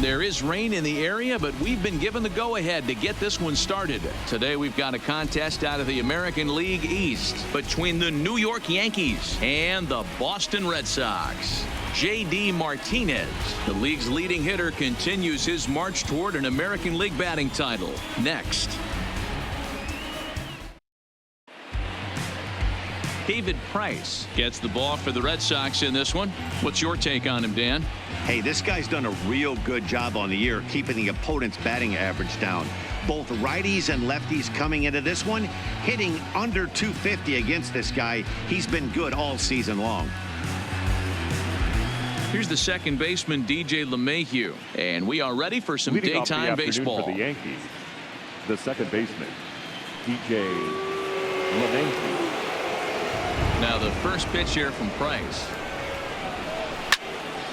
There is rain in the area, but we've been given the go-ahead to get this one started. Today we've got a contest out of the American League East between the New York Yankees and the Boston Red Sox. J.D. Martinez, the league's leading hitter, continues his march toward an American League batting title. Next. David Price gets the ball for the Red Sox in this one. What's your take on him, Dan? Hey, this guy's done a real good job on the year keeping the opponent's batting average down. Both righties and lefties coming into this one, hitting under 250 against this guy. He's been good all season long. Here's the second baseman, DJ LeMahieu, and we are ready for some daytime baseball. For the Yankees, the second baseman, DJ LeMahieu. Now the first pitch here from Price.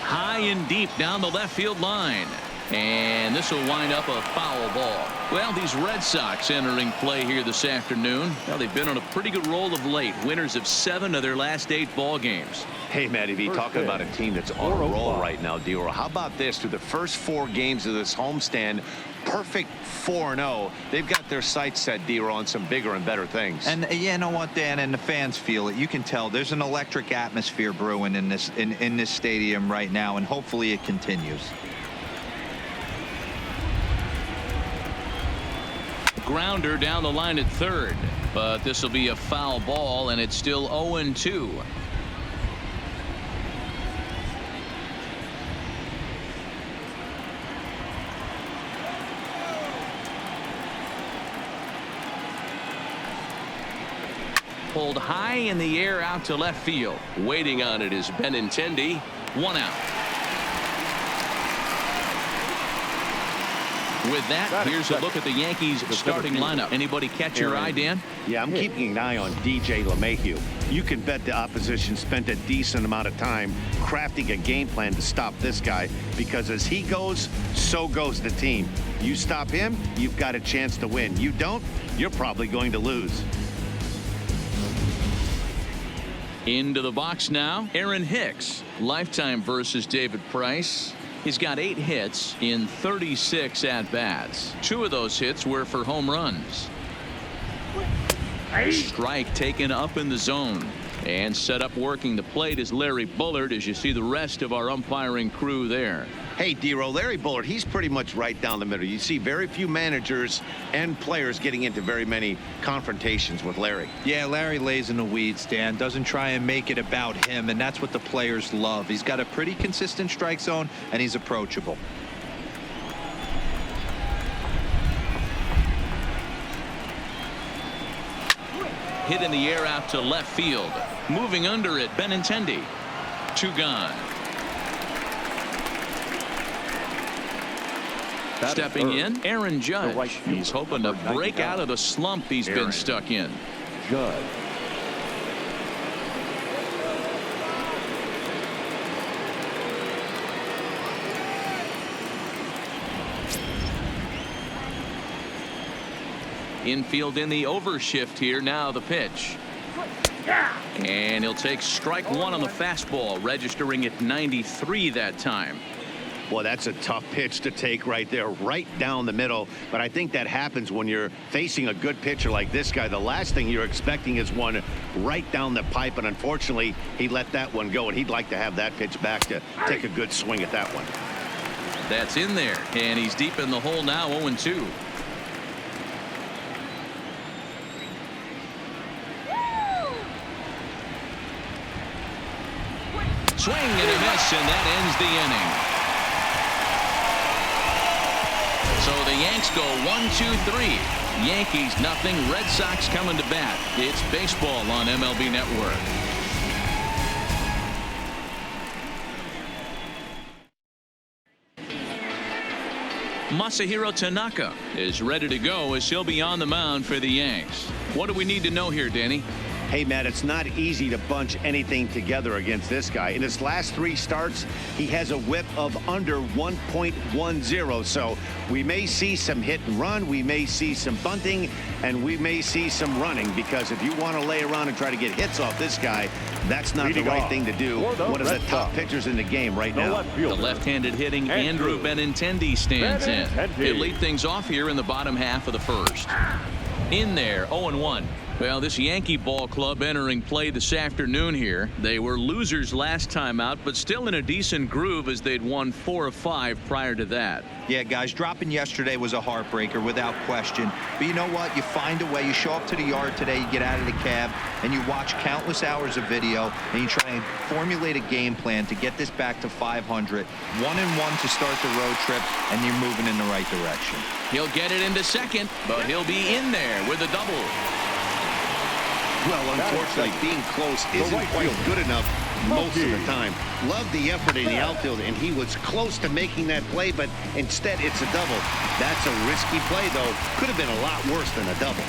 High and deep down the left field line. And this will wind up a foul ball. Well, these Red Sox entering play here this afternoon. Well, they've been on a pretty good roll of late. Winners of 7 of their last 8 ball games. Hey, Matty V, talking about a team that's on a roll right now, D-Roll. How about this? Through the first 4 games of this homestand, perfect 4-0. They've got their sights set, D-Roll, on some bigger and better things. And you know what, Dan, and the fans feel it. You can tell there's an electric atmosphere brewing in this stadium right now, and hopefully it continues. Grounder down the line at third, but this will be a foul ball, and it's still 0-2. Pulled high in the air out to left field. Waiting on it is Benintendi. 1 out. With that, here's a look at the Yankees starting lineup. Anybody catch your eye, Dan? Yeah, I'm keeping an eye on DJ LeMahieu. You can bet the opposition spent a decent amount of time crafting a game plan to stop this guy, because as he goes, so goes the team. You stop him, you've got a chance to win. You don't, you're probably going to lose. Into the box now, Aaron Hicks. Lifetime versus David Price. He's got 8 hits in 36 at-bats. 2 of those hits were for home runs. Strike taken up in the zone. And set up working the plate is Larry Bullard, as you see the rest of our umpiring crew there. Hey, D-Roll, Larry Bullard, he's pretty much right down the middle. You see very few managers and players getting into very many confrontations with Larry. Yeah, Larry lays in the weeds, Dan. Doesn't try and make it about him, and that's what the players love. He's got a pretty consistent strike zone, and he's approachable. Hit in the air out to left field. Moving under it, Benintendi. 2 gone. Stepping in, Aaron Judge. He's hoping to break out of the slump he's been stuck in. Judge. Infield in the overshift here. Now the pitch. And he'll take strike 1 on the fastball, registering at 93 that time. Well, that's a tough pitch to take right there, right down the middle. But I think that happens when you're facing a good pitcher like this guy. The last thing you're expecting is one right down the pipe. And unfortunately, he let that one go. And he'd like to have that pitch back to take a good swing at that one. That's in there. And he's deep in the hole now, 0-2. Swing and a miss, and that ends the inning. So the Yanks go 1-2-3. Yankees nothing. Red Sox coming to bat. It's baseball on MLB Network. Masahiro Tanaka is ready to go as he'll be on the mound for the Yanks. What do we need to know here, Danny? Hey, Matt, it's not easy to bunch anything together against this guy. In his last 3 starts, he has a whip of under 1.10. So we may see some hit and run, we may see some bunting, and we may see some running, because if you want to lay around and try to get hits off this guy, that's not the right thing to do. One of the top pitchers in the game right now. The left-handed hitting Andrew Benintendi stands in. He'll lead things off here in the bottom half of the first. In there, 0-1. Well, this Yankee ball club entering play this afternoon here. They were losers last time out, but still in a decent groove as they'd won 4 of 5 prior to that. Yeah, guys, dropping yesterday was a heartbreaker without question. But you know what? You find a way. You show up to the yard today, you get out of the cab, and you watch countless hours of video, and you try and formulate a game plan to get this back to 500. 1-1 to start the road trip, and you're moving in the right direction. He'll get it into second, but he'll be in there with a double. Well, unfortunately, being close isn't quite good enough most of the time. Loved the effort in the outfield, and he was close to making that play, but instead it's a double. That's a risky play, though. Could have been a lot worse than a double.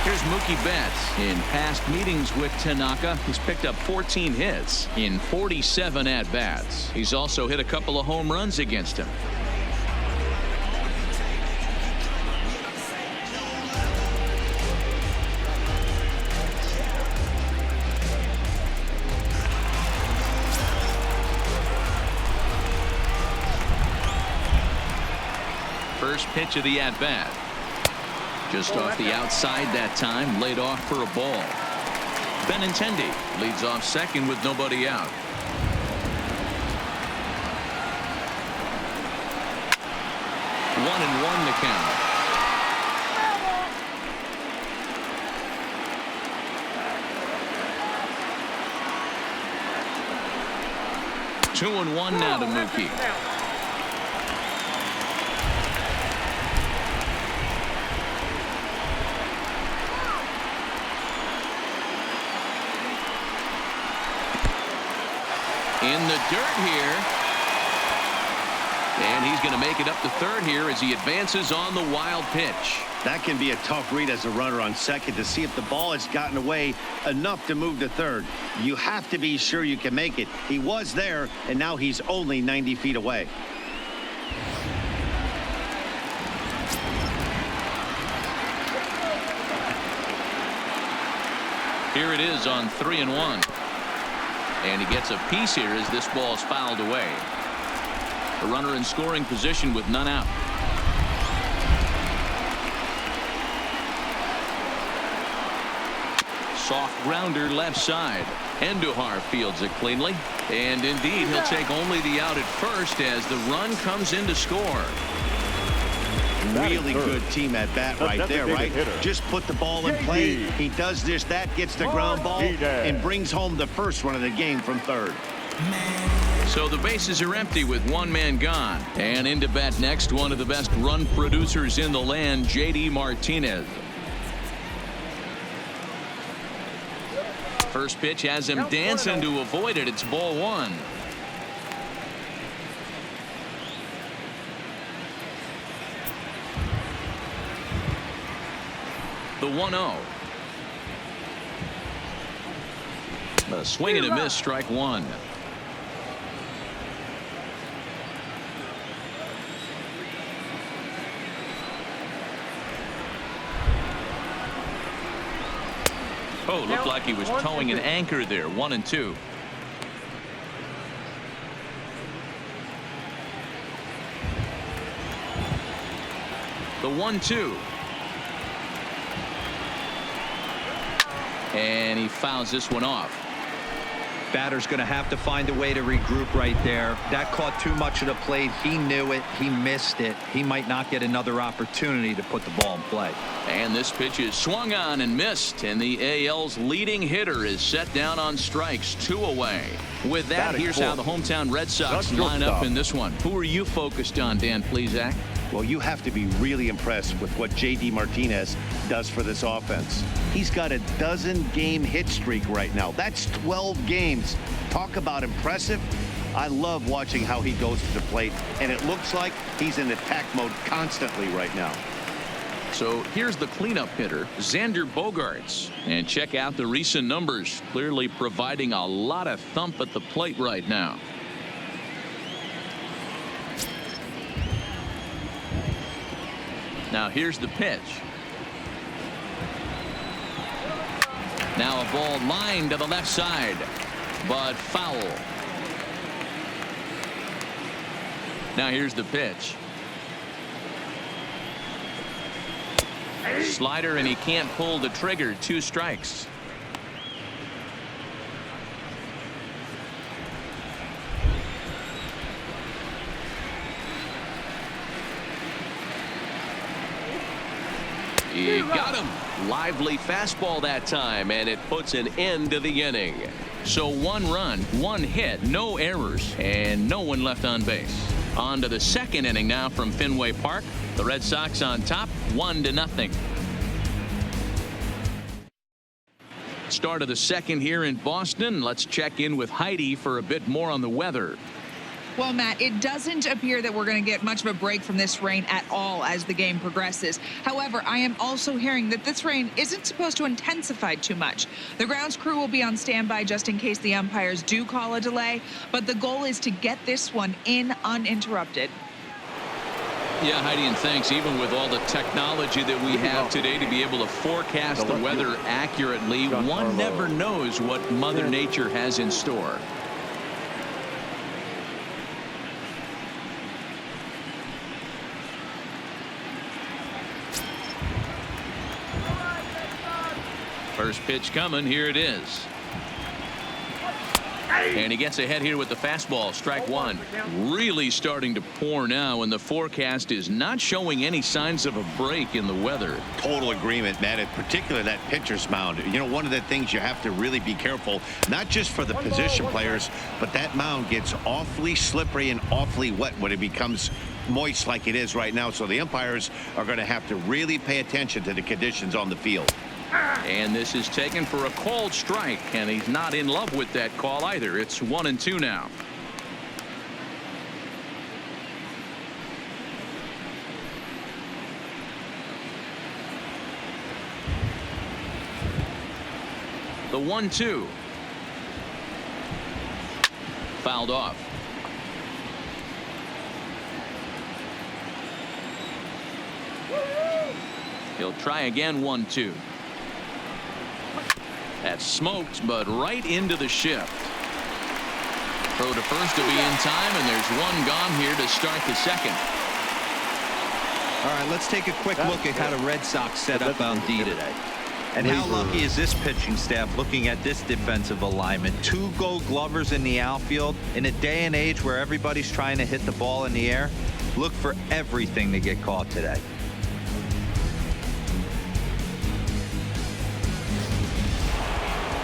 Here's Mookie Betts. In past meetings with Tanaka, he's picked up 14 hits in 47 at-bats. He's also hit a couple of home runs against him. First pitch of the at-bat. Just off the outside that time, laid off for a ball. Benintendi leads off second with nobody out. One and one to count. Two and one now to Mookie. In the dirt here. And he's going to make it up to third here as he advances on the wild pitch. That can be a tough read as a runner on second to see if the ball has gotten away enough to move to third. You have to be sure you can make it. He was there, and now he's only 90 feet away. Here it is on 3-1. And he gets a piece here as this ball's fouled away. The runner in scoring position with none out. Soft grounder left side. Andujar fields it cleanly. And indeed, he'll take only the out at first as the run comes in to score. Really good team at bat right there, right? Just put the ball in play. He does this, that gets the ground ball and brings home the first run of the game from third. So the bases are empty with one man gone. And into bat next, one of the best run producers in the land, J.D. Martinez. First pitch has him dancing to avoid it. It's ball one. The 1-0. A swing and a miss, strike one. Oh, looked like he was towing an anchor there. 1-2. The 1-2. And he fouls this one off. Batter's going to have to find a way to regroup right there. That caught too much of the plate. He knew it. He missed it. He might not get another opportunity to put the ball in play. And this pitch is swung on and missed. And the AL's leading hitter is set down on strikes, 2 away. With that, here's how the hometown Red Sox line up in this one. Who are you focused on, Dan Plesac? Well, you have to be really impressed with what J.D. Martinez does for this offense. He's got a 12-game hit streak right now. That's 12 games. Talk about impressive. I love watching how he goes to the plate, and it looks like he's in attack mode constantly right now. So here's the cleanup hitter, Xander Bogaerts. And check out the recent numbers, clearly providing a lot of thump at the plate right now. Now here's the pitch. Now a ball lined to the left side, but foul. Now here's the pitch. Slider, and he can't pull the trigger. 2 strikes. He got him. Lively fastball that time, and it puts an end to the inning. So 1 run, 1 hit, no errors, and no one left on base. On to the second inning now from Fenway Park. The Red Sox on top, 1-0. Start of the second here in Boston. Let's check in with Heidi for a bit more on the weather. Well, Matt, it doesn't appear that we're going to get much of a break from this rain at all as the game progresses. However, I am also hearing that this rain isn't supposed to intensify too much. The grounds crew will be on standby just in case the umpires do call a delay, but the goal is to get this one in uninterrupted. Yeah, Heidi, and thanks. Even with all the technology that we have today to be able to forecast the weather accurately, one never knows what Mother Nature has in store. First pitch coming. Here it is. And he gets ahead here with the fastball. Strike 1. Really starting to pour now, and the forecast is not showing any signs of a break in the weather. Total agreement, Matt. In particular, that pitcher's mound. You know, one of the things you have to really be careful, not just for the position players, but that mound gets awfully slippery and awfully wet when it becomes moist like it is right now. So the umpires are going to have to really pay attention to the conditions on the field. And this is taken for a called strike, and he's not in love with that call either. It's 1-2 now. The 1-2. Fouled off. He'll try again. 1-2. That's smoked, but right into the shift. Throw to first to be in time, and there's one gone here to start the second. All right, let's take a quick look at how the Red Sox set up on D today. And how lucky is this pitching staff looking at this defensive alignment? 2 Gold Glovers in the outfield. In a day and age where everybody's trying to hit the ball in the air, look for everything to get caught today.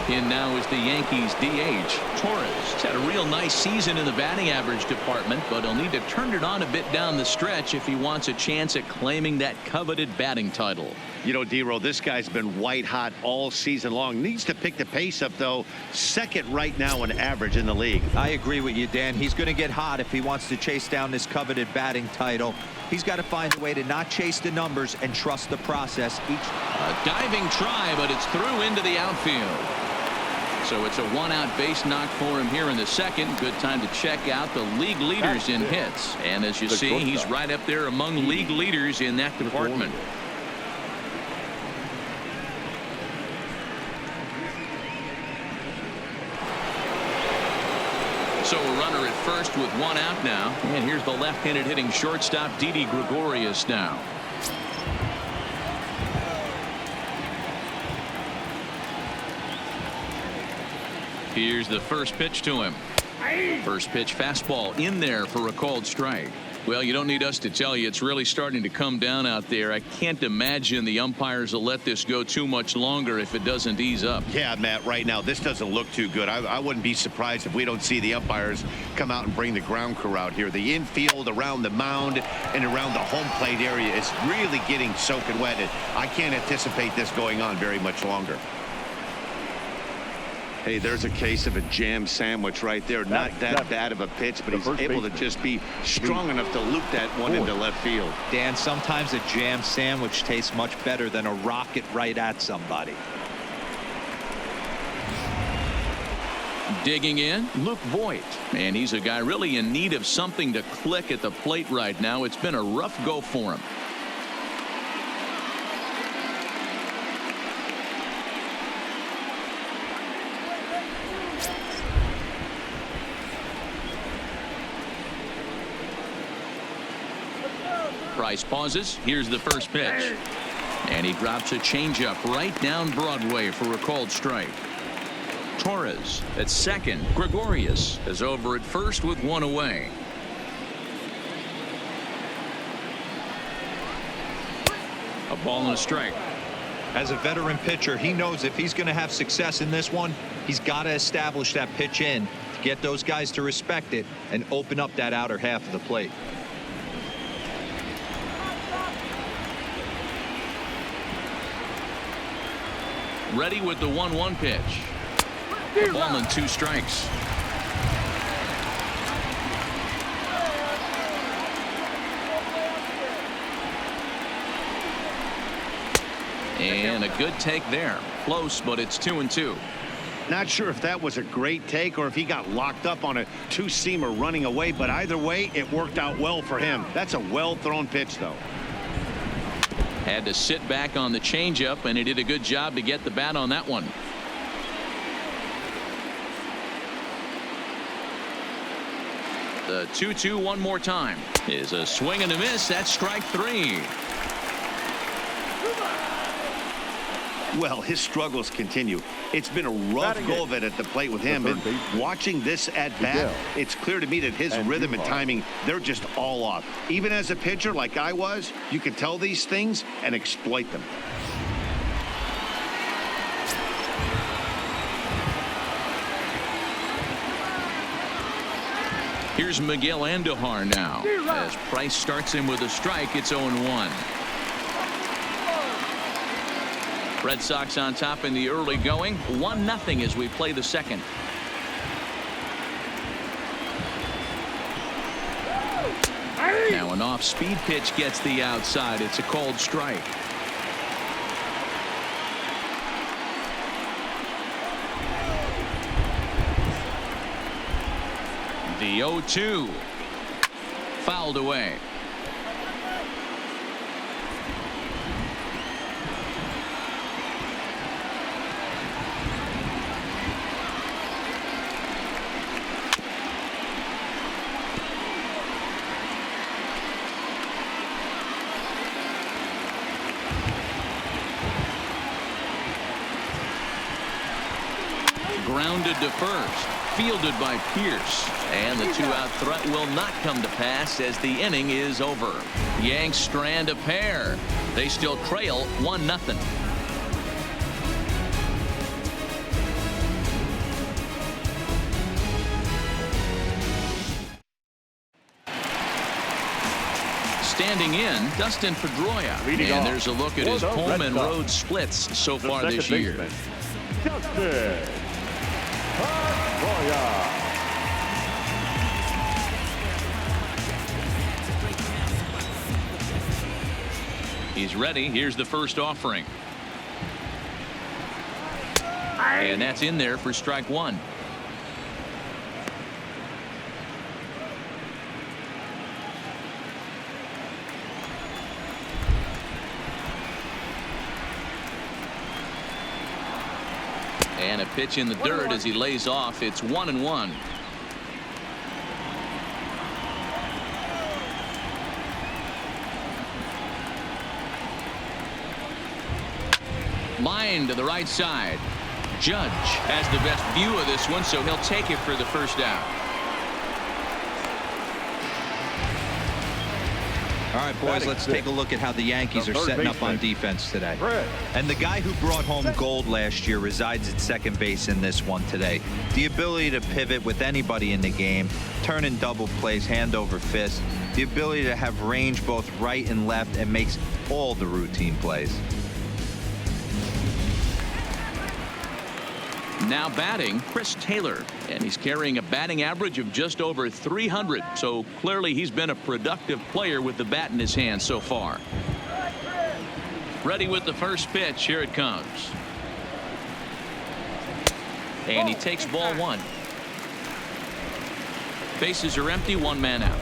In now is the Yankees DH. Torres. He's had a real nice season in the batting average department, but he'll need to turn it on a bit down the stretch if he wants a chance at claiming that coveted batting title. You know, D-Row, this guy's been white hot all season long. Needs to pick the pace up, though. Second right now in average in the league. I agree with you, Dan. He's going to get hot if he wants to chase down this coveted batting title. He's got to find a way to not chase the numbers and trust the process. A diving try, but it's through into the outfield. So it's a 1-out base knock for him here in the second. Good time to check out the league leaders in hits. And as you see, he's right up there among league leaders in that department. So a runner at first with 1 out now. And here's the left-handed hitting shortstop, Didi Gregorius now. Here's the first pitch to him. First pitch fastball in there for a called strike. Well, you don't need us to tell you it's really starting to come down out there. I can't imagine the umpires will let this go too much longer if it doesn't ease up. Yeah, Matt, right now this doesn't look too good. I wouldn't be surprised if we don't see the umpires come out and bring the ground crew out here. The infield around the mound and around the home plate area is really getting soaking wet. And I can't anticipate this going on very much longer. Hey, there's a case of a jam sandwich right there. Not that bad of a pitch, but he's able to just be strong enough to loop that one into left field. Dan, sometimes a jam sandwich tastes much better than a rocket right at somebody. Digging in, Luke Voigt. And he's a guy really in need of something to click at the plate right now. It's been a rough go for him. Price pauses. Here's the first pitch. And he drops a changeup right down Broadway for a called strike. Torres at second. Gregorius is over at first with one away. A ball and a strike. As a veteran pitcher, he knows if he's going to have success in this one, he's got to establish that pitch in to get those guys to respect it and open up that outer half of the plate. Ready with the 1-1 pitch. A ball and 2 strikes. And a good take there. Close, but it's 2-2. Not sure if that was a great take or if he got locked up on a two-seamer running away, but either way, it worked out well for him. That's a well-thrown pitch, though. Had to sit back on the changeup, and he did a good job to get the bat on that one. The 2-2 one more time is a swing and a miss. That's strike 3. Well, his struggles continue. It's been a rough go of it at the plate with him. And watching this at bat, it's clear to me that his rhythm and timing, they're just all off. Even as a pitcher like I was, you can tell these things and exploit them. Here's Miguel Andujar now. As Price starts him with a strike, it's 0-1. Red Sox on top in the early going. 1-0 as we play the second. Now an off-speed pitch gets the outside. It's a called strike. The 0-2. Fouled away. Grounded to first. Fielded by Pierce. And the 2-out threat will not come to pass as the inning is over. Yanks strand a pair. They still trail 1-0. Standing in, Dustin Pedroia. And there's a look at his home and road splits so far this year. Dustin Pedroia. He's ready. Here's the first offering. And that's in there for strike 1. And a pitch in the dirt as he lays off. It's 1-1. Line to the right side. Judge has the best view of this one, so he'll take it for the first out. All right, boys, let's take a look at how the Yankees are setting up on defense today. And the guy who brought home gold last year resides at second base in this one today. The ability to pivot with anybody in the game, turn in double plays, hand over fist, the ability to have range both right and left, and makes all the routine plays. Now batting, Chris Taylor, and he's carrying a batting average of just over 300. So clearly he's been a productive player with the bat in his hand so far. Ready with the first pitch. Here it comes. And he takes ball one. Bases are empty, one man out.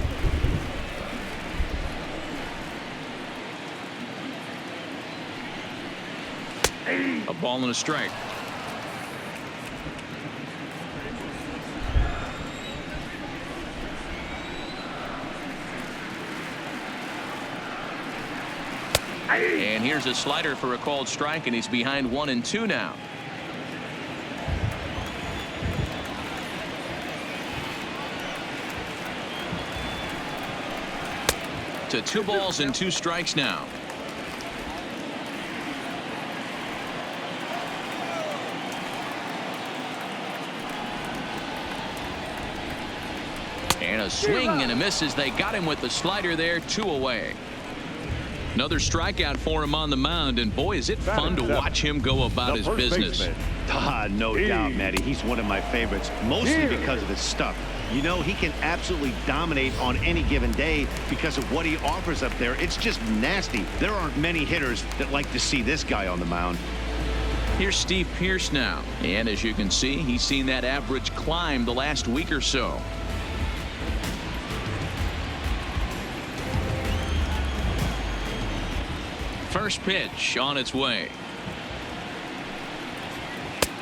A ball and a strike. And here's a slider for a called strike, and he's behind 1-2 now. To 2 balls and 2 strikes now. And a swing and a miss as they got him with the slider there. 2 away. Another strikeout for him on the mound, and boy, is it fun to watch him go about his business. No doubt, Matty. He's one of my favorites, mostly because of his stuff. You know, he can absolutely dominate on any given day because of what he offers up there. It's just nasty. There aren't many hitters that like to see this guy on the mound. Here's Steve Pearce now, and as you can see, he's seen that average climb the last week or so. First pitch on its way.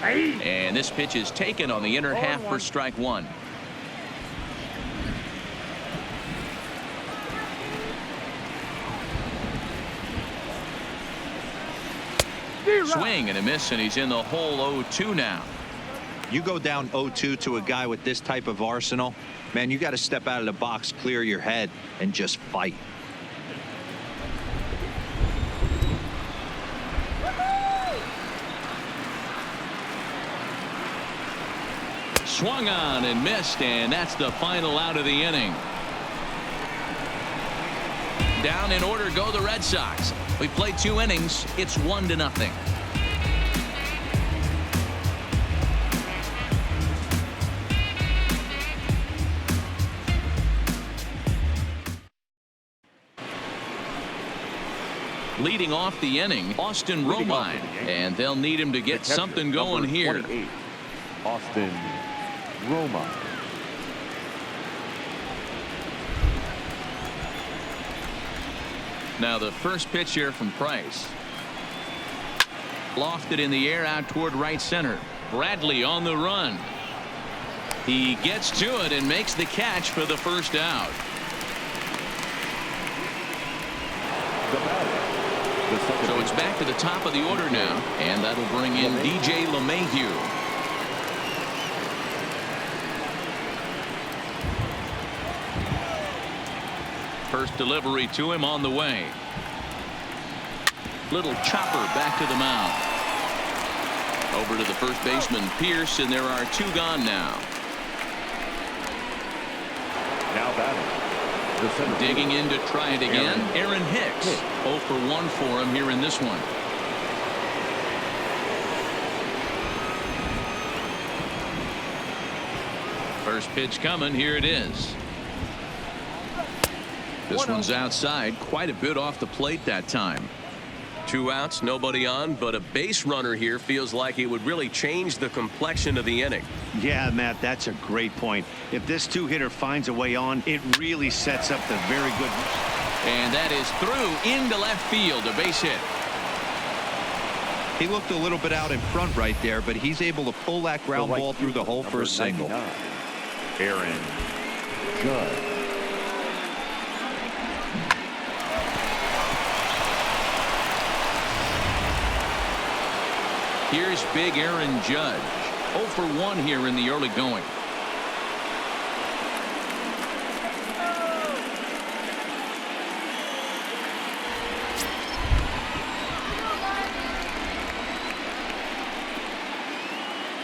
And this pitch is taken on the inner half for strike 1. Swing and a miss, and he's in the hole. 0-2 now. You go down 0-2 to a guy with this type of arsenal, man, you got to step out of the box, clear your head, and just fight. Swung on and missed, and that's the final out of the inning. Down in order go the Red Sox. We played 2 innings. It's 1-0. Leading off the inning, Austin Romine, and they'll need him to get something going here. Austin Romine. Now the first pitch here from Price. Lofted in the air out toward right center. Bradley on the run. He gets to it and makes the catch for the first out. So it's back to the top of the order now, and that'll bring in DJ LeMahieu. First delivery to him on the way. Little chopper back to the mound. Over to the first baseman Pearce, and there are 2 gone now. Now batting. Digging in to try it again. Aaron Hicks. 0 for 1 for him here in this one. First pitch coming. Here it is. This one's outside, quite a bit off the plate that time. 2 outs, nobody on, but a base runner here feels like it would really change the complexion of the inning. Yeah, Matt, that's a great point. If this 2-hitter finds a way on, it really sets up the very good. And that is through into left field, a base hit. He looked a little bit out in front right there, but he's able to pull that ground ball through the hole for a single. Aaron Judge. Here's big Aaron Judge. 0 for 1 here in the early going.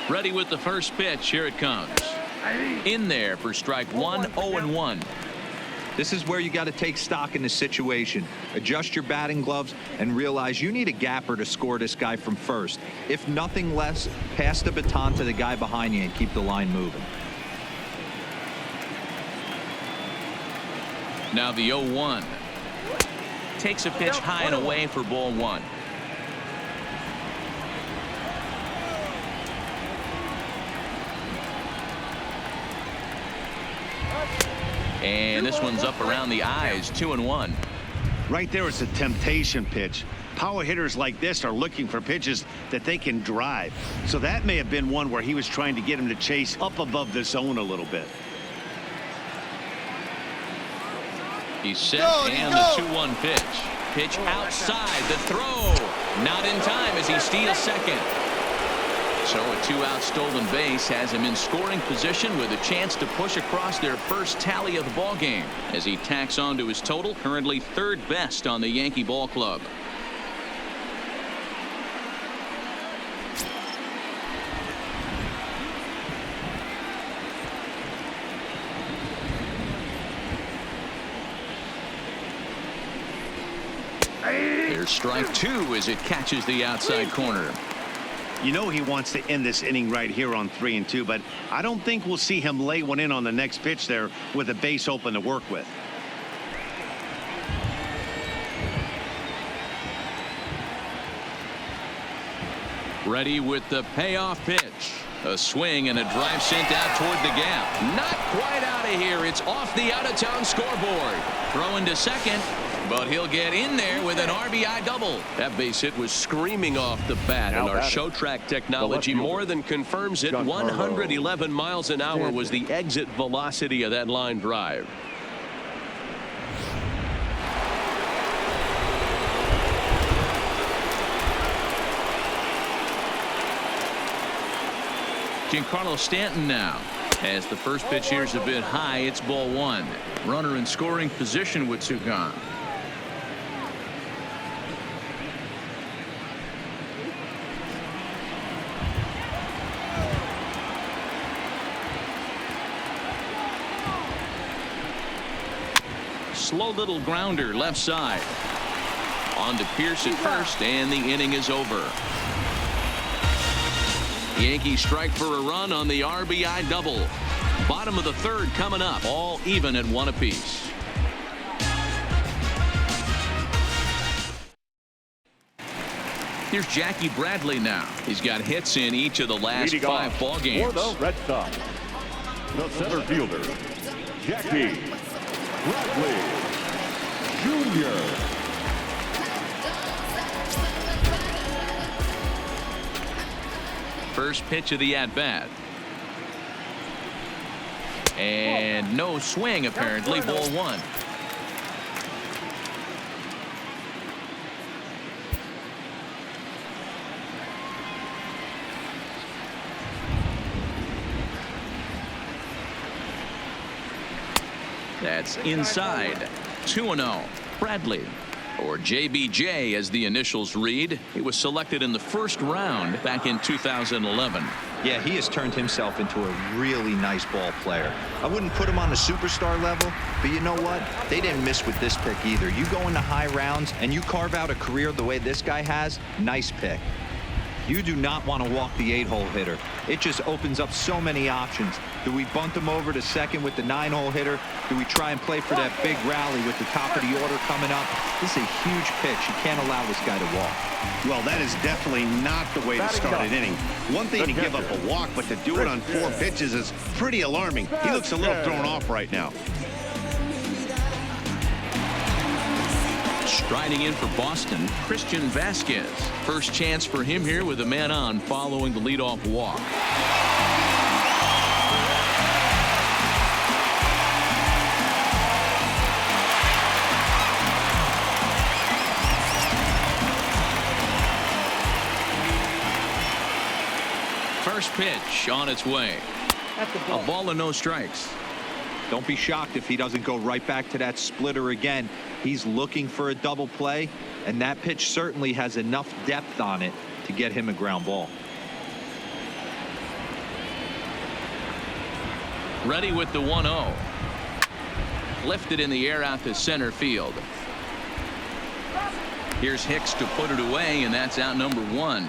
Ready with the first pitch. Here it comes. In there for strike 1. 0-1. This is where you got to take stock in the situation. Adjust your batting gloves and realize you need a gapper to score this guy from first. If nothing less, pass the baton to the guy behind you and keep the line moving. Now the 0-1. Takes a pitch high and away for ball one. And this one's up around the eyes, 2-1. Right there is a temptation pitch. Power hitters like this are looking for pitches that they can drive. So that may have been one where he was trying to get him to chase up above the zone a little bit. He's set, and the 2-1 pitch. Pitch outside, the throw. Not in time as he steals second. So a 2-out stolen base has him in scoring position with a chance to push across their first tally of the ball game as he tacks on to his total, currently third best on the Yankee ball club. There's strike two as it catches the outside corner. You know he wants to end this inning right here on 3-2, but I don't think we'll see him lay one in on the next pitch there with a base open to work with. Ready with the payoff pitch. A swing and a drive sent out toward the gap. Not quite out of here. It's off the out-of-town scoreboard. Throwing to second, but he'll get in there with an RBI double. That base hit was screaming off the bat, and our show track technology more than confirms it. 111 miles an hour was the exit velocity of that line drive. Giancarlo Stanton now. As the first pitch here is a bit high, it's ball one. Runner in scoring position with two gone. Slow little grounder left side. On to Pierce at first, and the inning is over. Yankees strike for a run on the RBI double. Bottom of the third coming up, all even at one apiece. Here's Jackie Bradley now. He's got hits in each of the last 5 ball games. For the Red Sox, the center fielder, Jackie Bradley Jr. First pitch of the at-bat. And no swing, apparently. Ball one. That's inside. 2-0. Bradley, or JBJ as the initials read. He was selected in the first round back in 2011. Yeah, he has turned himself into a really nice ball player. I wouldn't put him on the superstar level, but you know what? They didn't miss with this pick either. You go into high rounds and you carve out a career the way this guy has, nice pick. You do not want to walk the 8-hole hitter. It just opens up so many options. Do we bunt him over to second with the 9-hole hitter? Do we try and play for that big rally with the top of the order coming up? This is a huge pitch. You can't allow this guy to walk. Well, that is definitely not the way to start an inning. One thing to give up a walk, but to do it on 4 pitches is pretty alarming. He looks a little thrown off right now. Striding in for Boston, Christian Vasquez. First chance for him here with a man on following the leadoff walk. First pitch on its way. A ball and no strikes. Don't be shocked if he doesn't go right back to that splitter again. He's looking for a double play, and that pitch certainly has enough depth on it to get him a ground ball. Ready with the 1-0. lifted in the air out to center field. Here's Hicks to put it away, and that's out number 1.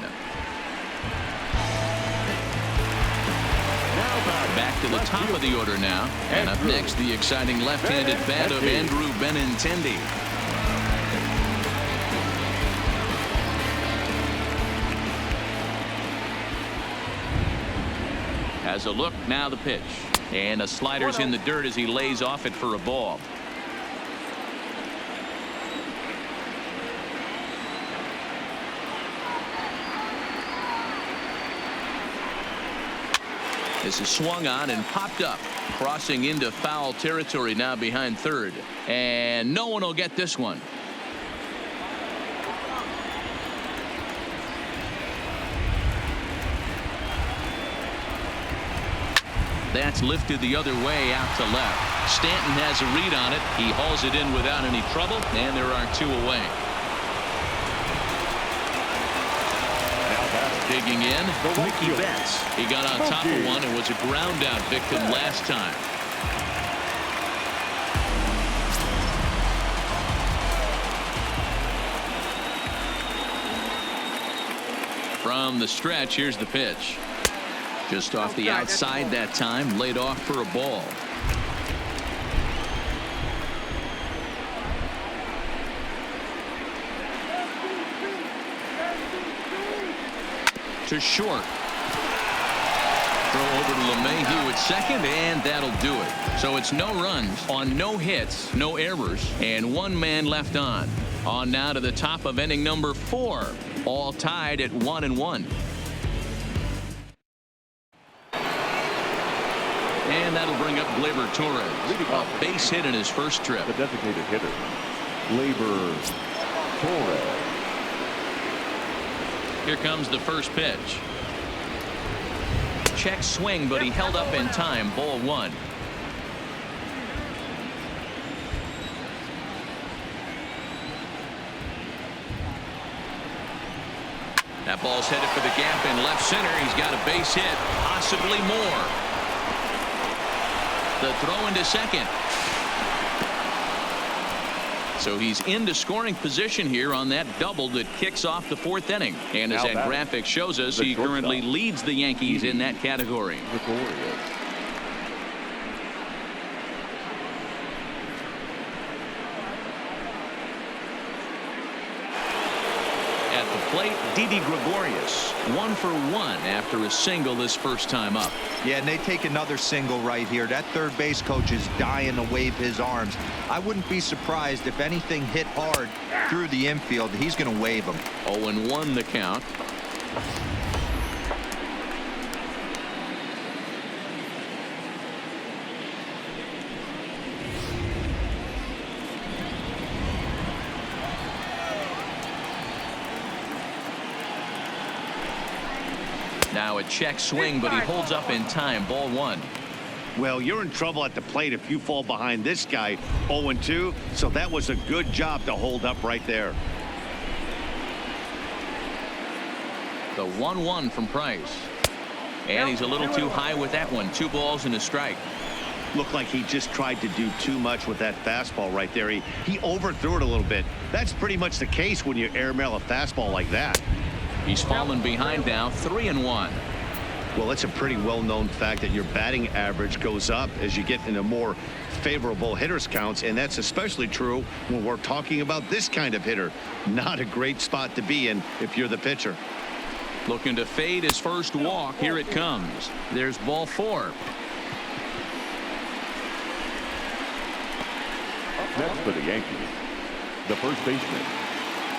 Back to the top of the order now. And up next, the exciting left-handed bat of Andrew Benintendi. Has a look, now the pitch. And a slider's in the dirt as he lays off it for a ball. This is swung on and popped up, crossing into foul territory now behind third. And no one will get this one. That's lifted the other way out to left. Stanton has a read on it. He hauls it in without any trouble, and there are 2 away. Digging in, Mickey Betts. He got on top of one and was a ground out victim last time. From the stretch, here's the pitch. Just off the outside that time, laid off for a ball. To short. Throw over to LeMahieu at second, and that'll do it. So it's no runs on no hits, no errors, and 1 man left on. On now to the top of inning number 4, all tied at 1-1. And that'll bring up Gleyber Torres. A base hit in his first trip. The designated hitter, Gleyber Torres. Here comes the first pitch. Check swing, but he held up in time. Ball 1. That ball's headed for the gap in left center. He's got a base hit, possibly more. The throw into second. So he's into scoring position here on that double that kicks off the 4th inning. And as that graphic shows us, he currently leads the Yankees in that category. At the plate, Didi Gregorius, 1 for 1 after a single his first time up. Yeah, and they take another single right here. That third base coach is dying to wave his arms. I wouldn't be surprised if anything hit hard through the infield. He's going to wave them. 0-1 the count. Now a check swing, but he holds up in time. Ball 1. Well, you're in trouble at the plate if you fall behind this guy. 0-2, so that was a good job to hold up right there. The 1-1 from Price. And he's a little too high with that one. 2 balls and a strike. Looked like he just tried to do too much with that fastball right there. He overthrew it a little bit. That's pretty much the case when you airmail a fastball like that. He's fallen behind now, 3-1. Well, it's a pretty well-known fact that your batting average goes up as you get into more favorable hitters counts, and that's especially true when we're talking about this kind of hitter. Not a great spot to be in if you're the pitcher. Looking to fade his first walk. Here it comes. There's ball 4. Next for the Yankees, the first baseman,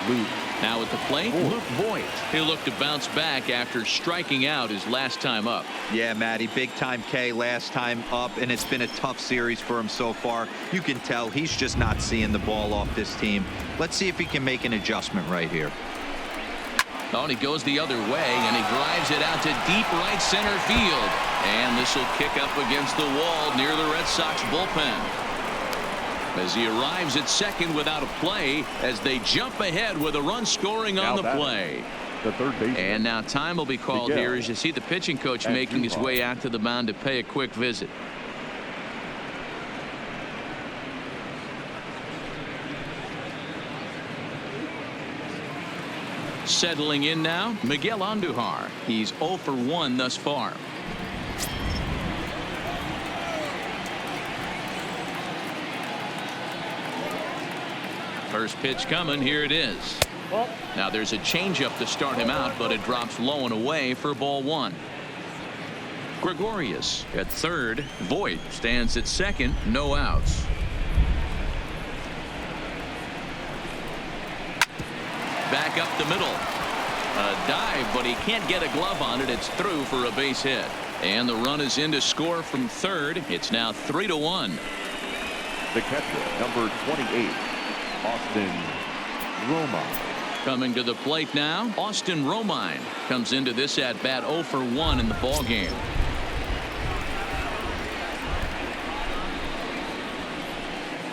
Luke. Now at the plate, Luke Voigt. He'll look to bounce back after striking out his last time up. Yeah, Matty, big time K last time up, and it's been a tough series for him so far. You can tell he's just not seeing the ball off this team. Let's see if he can make an adjustment right here. Oh, and he goes the other way, and he drives it out to deep right center field. And this will kick up against the wall near the Red Sox bullpen. As he arrives at second without a play, as they jump ahead with a run scoring on the play. The third baseman. And now time will be called here as you see the pitching coach making his way out to the mound to pay a quick visit. Settling in now, Miguel Andujar. He's 0 for 1 thus far. First pitch coming. Here it is. Now there's a changeup to start him out, but it drops low and away for ball 1. Gregorius at third. Voit stands at second. No outs. Back up the middle. A dive, but he can't get a glove on it. It's through for a base hit. And the run is in to score from third. It's now 3-1. The catcher, number 28, Austin Romine. Coming to the plate now, Austin Romine comes into this at bat 0 for 1 in the ball game.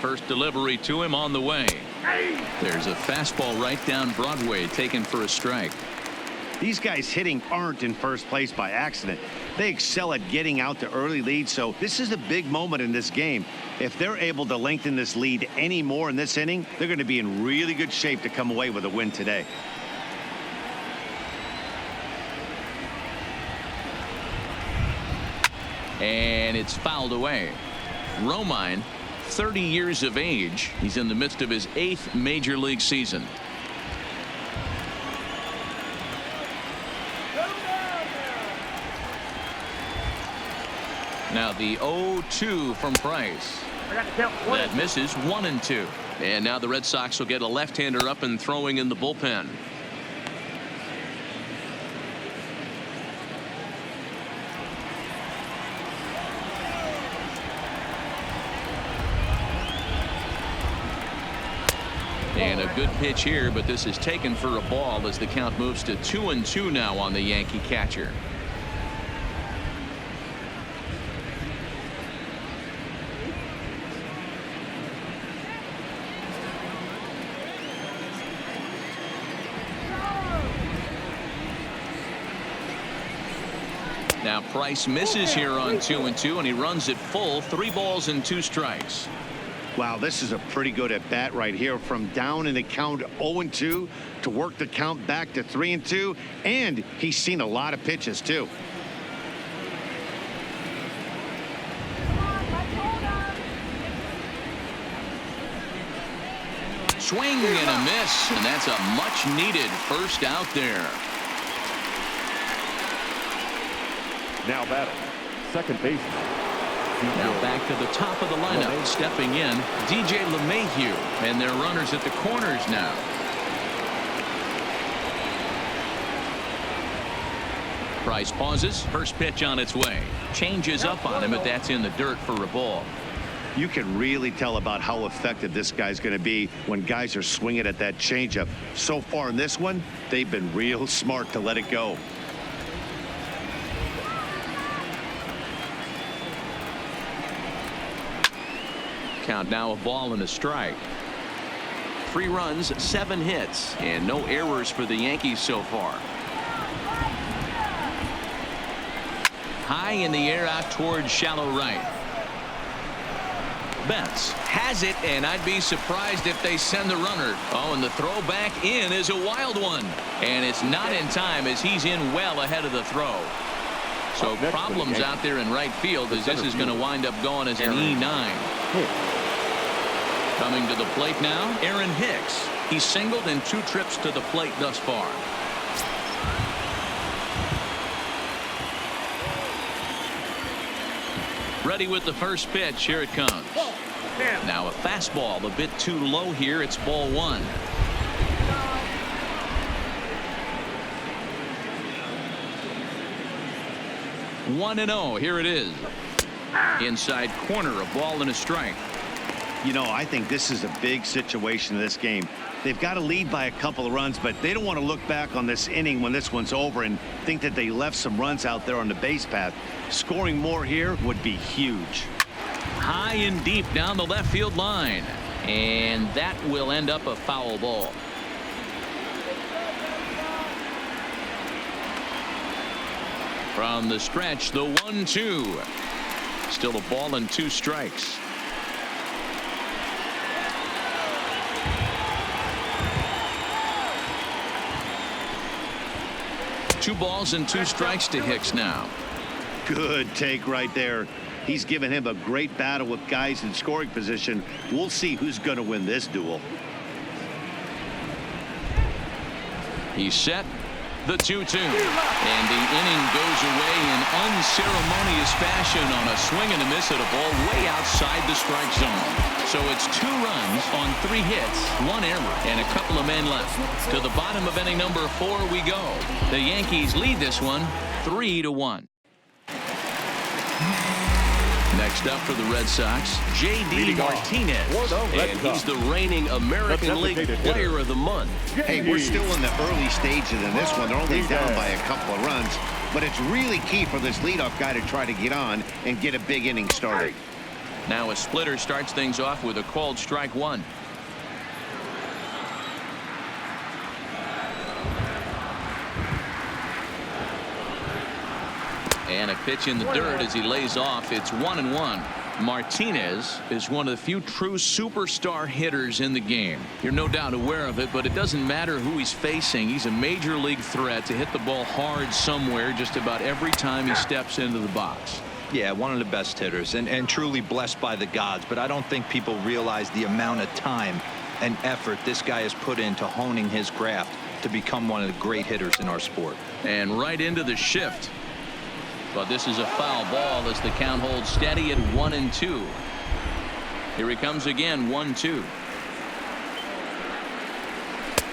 First delivery to him on the way. There's a fastball right down Broadway, taken for a strike. These guys hitting aren't in first place by accident. They excel at getting out to early leads, so this is a big moment in this game. If they're able to lengthen this lead any more in this inning, they're going to be in really good shape to come away with a win today. And it's fouled away. Romine, 30 years of age. He's in the midst of his 8th major league season. Now the 0-2 from Price. That misses 1-2. And now the Red Sox will get a left-hander up and throwing in the bullpen. And a good pitch here, but this is taken for a ball as the count moves to 2-2 now on the Yankee catcher. Now Price misses here on 2-2, and he runs it full. 3 balls and 2 strikes. Wow, this is a pretty good at bat right here, from down in the count 0-2 to work the count back to 3-2, and he's seen a lot of pitches too. Swing and a miss, and that's a much needed first out there. Now batting, second baseman. Now back to the top of the lineup. Stepping in, DJ LeMahieu, and their runners at the corners now. Price pauses. First pitch on its way. Changes up on him, but that's in the dirt for a ball. You can really tell about how effective this guy's going to be when guys are swinging at that changeup. So far in this one, they've been real smart to let it go. Count now, a ball and a strike. 3 runs, 7 hits, and no errors for the Yankees so far. High in the air out towards shallow right. Betts has it, and I'd be surprised if they send the runner. Oh, and the throw back in is a wild one, and it's not in time as he's in well ahead of the throw. So problems out there in right field as this is going to wind up going as an E9. Coming to the plate now, Aaron Hicks. He's singled in 2 trips to the plate thus far. Ready with the first pitch. Here it comes. Now a fastball a bit too low here. It's ball 1. One and 0. Here it is. Inside corner, a ball and a strike. You know, I think this is a big situation in this game. They've got to lead by a couple of runs, but they don't want to look back on this inning when this one's over and think that they left some runs out there on the base path. Scoring more here would be huge. High and deep down the left field line, and that will end up a foul ball. From the stretch, the 1-2. Still a ball and 2 strikes. 2 balls and 2 strikes to Hicks now. Good take right there. He's given him a great battle with guys in scoring position. We'll see who's going to win this duel. He's set. The 2-2. And the inning goes away in unceremonious fashion on a swing and a miss at a ball way outside the strike zone. So it's 2 runs on 3 hits, 1 error, and a couple of men left. To the bottom of inning number 4 we go. The Yankees lead this one 3-1. Next up for the Red Sox, J.D. Martinez. And he's the reigning American League Player of the Month. Hey, we're still in the early stages in this one. They're only down by a couple of runs. But it's really key for this leadoff guy to try to get on and get a big inning started. Now a splitter starts things off with a called strike 1. And a pitch in the dirt as he lays off. It's 1-1. Martinez is one of the few true superstar hitters in the game. You're no doubt aware of it, but it doesn't matter who he's facing. He's a major league threat to hit the ball hard somewhere just about every time he steps into the box. Yeah, one of the best hitters and truly blessed by the gods. But I don't think people realize the amount of time and effort this guy has put into honing his craft to become one of the great hitters in our sport. And right into the shift. But this is a foul ball as the count holds steady at 1-2. Here he comes again, 1-2.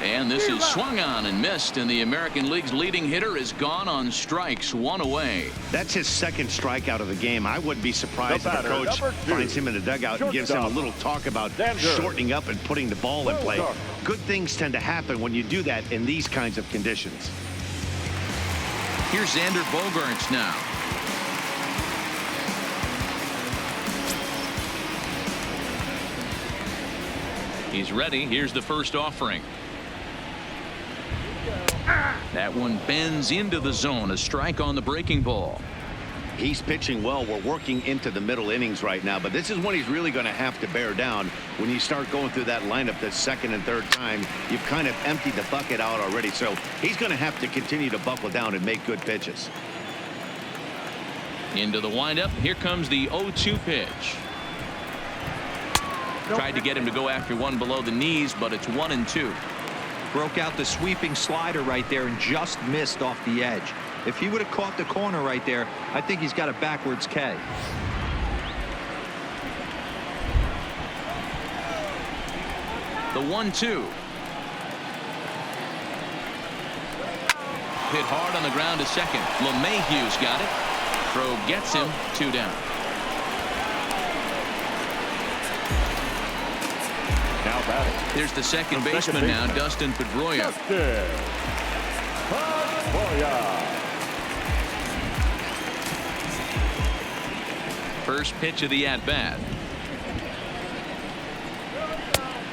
And this is swung on and missed, and the American League's leading hitter is gone on strikes, 1 away. That's his second strikeout of the game. I wouldn't be surprised if a coach finds him in the dugout and gives him a little talk about shortening up and putting the ball in play. Good things tend to happen when you do that in these kinds of conditions. Here's Xander Bogaerts now. He's ready. Here's the first offering. That one bends into the zone. A strike on the breaking ball. He's pitching well. We're working into the middle innings right now, but this is when he's really going to have to bear down. When you start going through that lineup the second and third time, you've kind of emptied the bucket out already. So he's going to have to continue to buckle down and make good pitches. Into the windup. Here comes the 0-2 pitch. Tried to get him to go after one below the knees, but it's 1-2. Broke out the sweeping slider right there and just missed off the edge. If he would have caught the corner right there, I think he's got a backwards K. The 1-2. Hit hard on the ground to second. LeMahieu's got it. Throw gets him. 2 down. Now batting. There's the second baseman now, Dustin Pedroia. First pitch of the at-bat.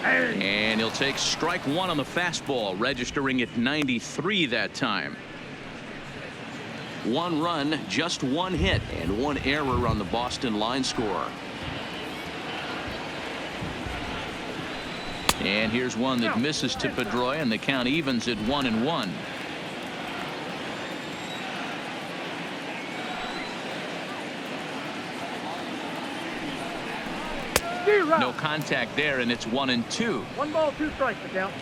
And he'll take strike 1 on the fastball, registering at 93 that time. 1 run, just 1 hit, and 1 error on the Boston line score. And here's one that misses to Pedroia, and the count evens at 1-1. No contact there, and it's 1-2. 1 ball, 2 strikes, the count.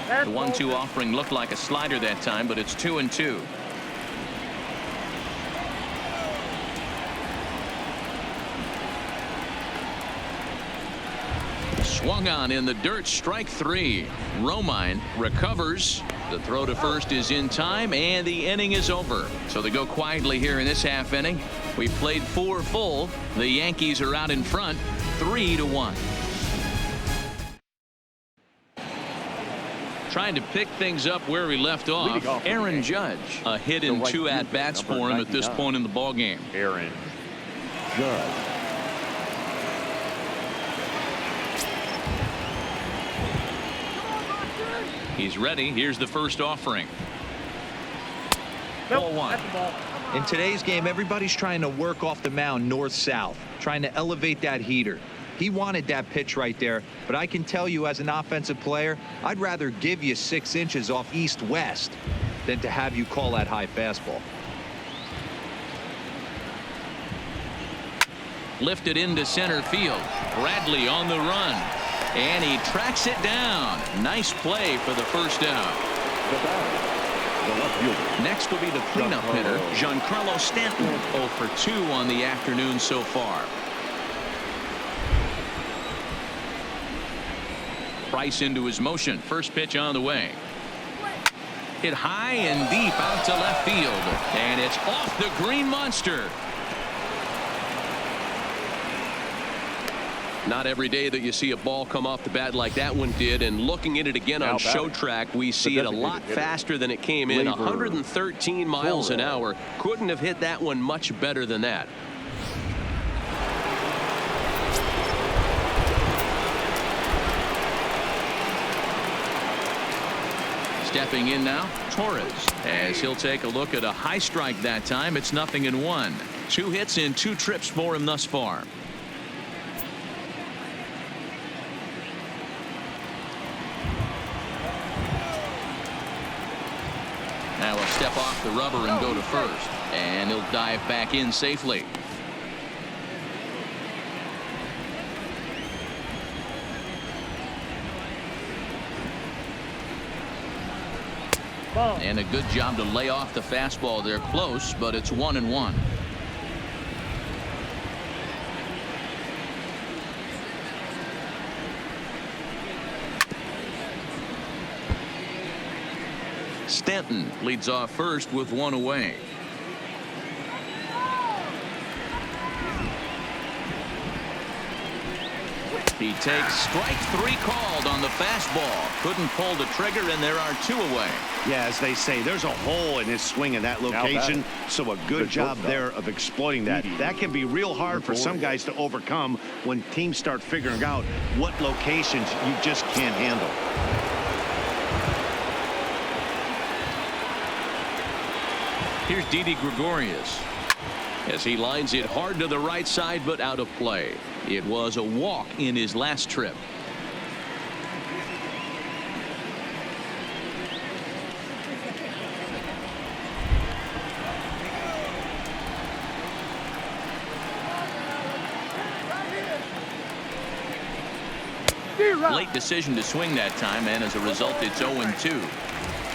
The 1-2 offering looked like a slider that time, but it's 2-2. Swung on in the dirt, strike 3. Romine recovers. The throw to first is in time, and the inning is over. So they go quietly here in this half inning. We played 4 full. The Yankees are out in front, 3-1. Trying to pick things up where we left off. Aaron Judge, a hit in 2 at-bats for him at this point in the ball game. Aaron Judge. He's ready. Here's the first offering. Nope, Ball 1. that's the ball. In today's game, everybody's trying to work off the mound north-south, trying to elevate that heater. He wanted that pitch right there, but I can tell you as an offensive player, I'd rather give you 6 inches off east-west than to have you call that high fastball. Lifted into center field. Bradley on the run. And he tracks it down. Nice play for the first out. Next will be the cleanup hitter, Giancarlo Stanton, 0 for 2 on the afternoon so far. Price into his motion. First pitch on the way. Hit high and deep out to left field. And it's off the green monster. Not every day that you see a ball come off the bat like that one did, and looking at it again on show track, we see it a lot faster than it came in. 113 miles an hour. Couldn't have hit that one much better than that. Stepping in now, Torres, as he'll take a look at a high strike that time. It's 0-1. 2 hits in 2 trips for him thus far. Now he'll step off the rubber and go to first, and he'll dive back in safely. And a good job to lay off the fastball there close, but it's 1-1. Stanton leads off first with 1 away. He takes strike 3 called on the fastball. Couldn't pull the trigger, and there are 2 away. Yeah, as they say, there's a hole in his swing in that location, so a good job there of exploiting that. That can be real hard for some guys to overcome when teams start figuring out what locations you just can't handle. Here's Didi Gregorius as he lines it hard to the right side, but out of play. It was a walk in his last trip. Late decision to swing that time, and as a result, it's 0-2.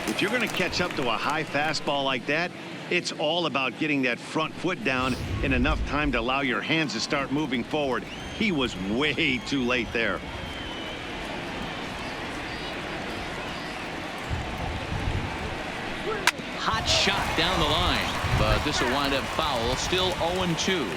If you're going to catch up to a high fastball like that, it's all about getting that front foot down in enough time to allow your hands to start moving forward. He was way too late there. Hot shot down the line, but this will wind up foul. Still 0-2.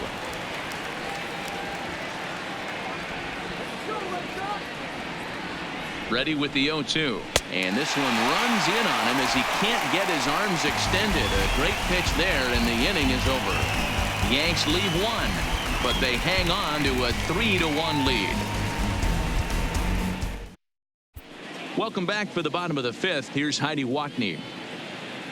Ready with the 0-2. And this one runs in on him as he can't get his arms extended. A great pitch there, and the inning is over. The Yanks leave 1, but they hang on to a 3-1 lead. Welcome back for the bottom of the 5th. Here's Heidi Watney.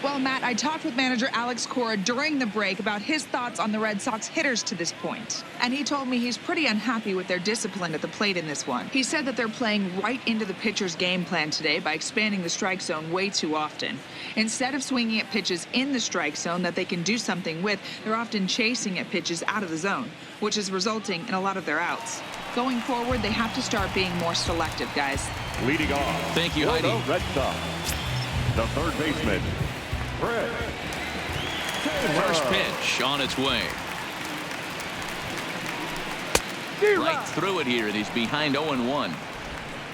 Well, Matt, I talked with manager Alex Cora during the break about his thoughts on the Red Sox hitters to this point. And he told me he's pretty unhappy with their discipline at the plate in this one. He said that they're playing right into the pitcher's game plan today by expanding the strike zone way too often. Instead of swinging at pitches in the strike zone that they can do something with, they're often chasing at pitches out of the zone, which is resulting in a lot of their outs. Going forward, they have to start being more selective, guys. Leading off. Thank you, Heidi. Red Sox, the third baseman, First pitch on its way. Right through it here, and he's behind 0-1.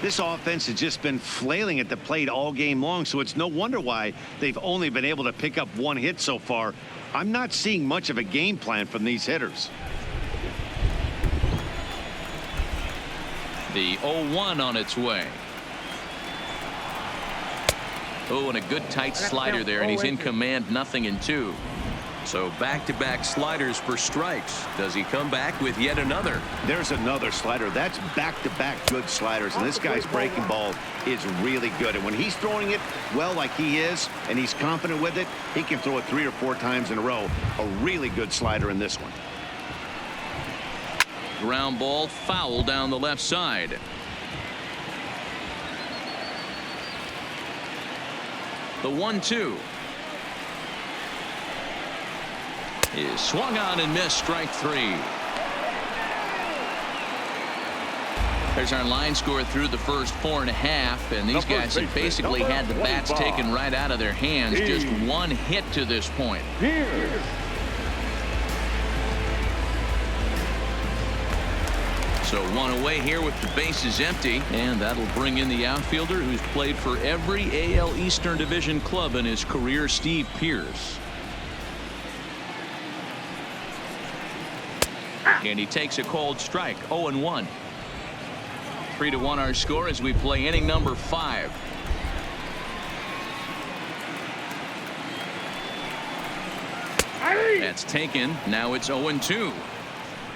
This offense has just been flailing at the plate all game long, so it's no wonder why they've only been able to pick up 1 hit so far. I'm not seeing much of a game plan from these hitters. The 0-1 on its way. Oh, and a good tight slider there, and he's in command, 0-2. So back-to-back sliders for strikes. Does he come back with yet another? There's another slider. That's back-to-back good sliders, and this guy's breaking ball is really good. And when he's throwing it well like he is, and he's confident with it, he can throw it 3 or 4 times in a row. A really good slider in this one. Ground ball, foul down the left side. The 1-2 is swung on and missed. Strike 3. There's our line score through the first 4.5, and these guys have basically had the bats taken right out of their hands. Just one hit to this point. So one away here with the bases empty, and that'll bring in the outfielder who's played for every AL Eastern Division club in his career, Steve Pearce. And he takes a cold strike. 0-1. 3-1 our score as we play inning number 5. That's taken. Now it's 0-2.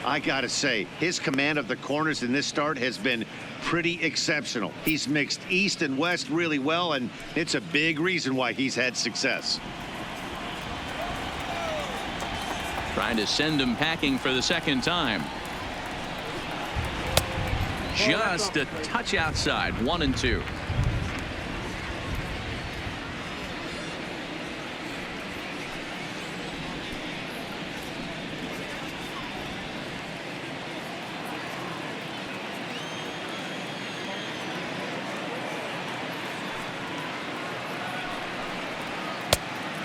I gotta say, his command of the corners in this start has been pretty exceptional. He's mixed east and west really well, and it's a big reason why he's had success. Trying to send him packing for the second time. Just a touch outside. 1-2.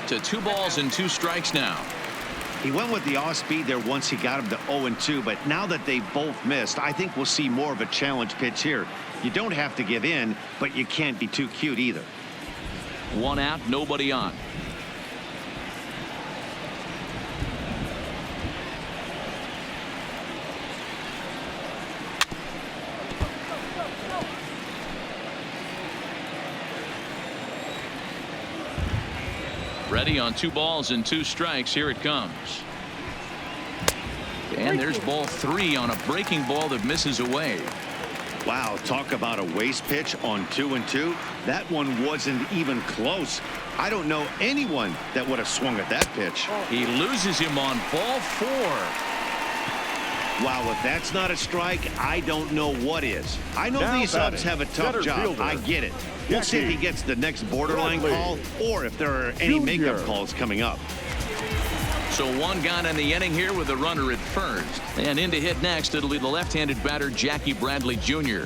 To 2 balls and 2 strikes now. He went with the off speed there once he got him to 0-2, but now that they both missed, I think we'll see more of a challenge pitch here. You don't have to give in, but you can't be too cute either. 1 out, nobody on. Ready on 2 balls and 2 strikes. Here it comes. And there's ball 3 on a breaking ball that misses away. Wow, talk about a waste pitch on 2-2. That one wasn't even close. I don't know anyone that would have swung at that pitch. He loses him on ball 4. Wow, if that's not a strike, I don't know what is. I know these ups have a tough job. I get it. We'll see if he gets the next borderline call or if there are any makeup calls coming up. So 1 gone in the inning here with a runner at first. And in to hit next, it'll be the left-handed batter, Jackie Bradley Jr.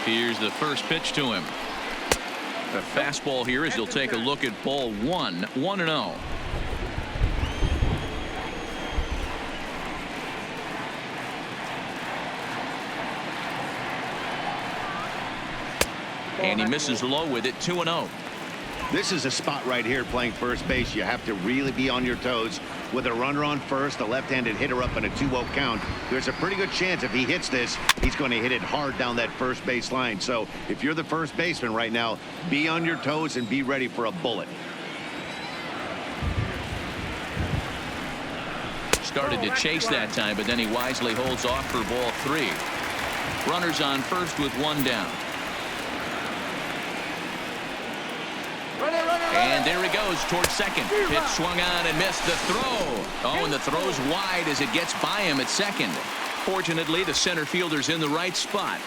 Here's the first pitch to him. A fastball here as he'll take a look at ball 1. 1-0. And he misses low with it. 2-0. This is a spot right here playing first base. You have to really be on your toes. With a runner on first, a left-handed hitter up in a 2-0 count, there's a pretty good chance if he hits this, he's going to hit it hard down that first base line. So if you're the first baseman right now, be on your toes and be ready for a bullet. Started to chase that time, but then he wisely holds off for ball 3. Runners on first with 1 down. And there he goes towards second. Pitch swung on and missed the throw. Oh, and the throw's wide as it gets by him at second. Fortunately, the center fielder's in the right spot.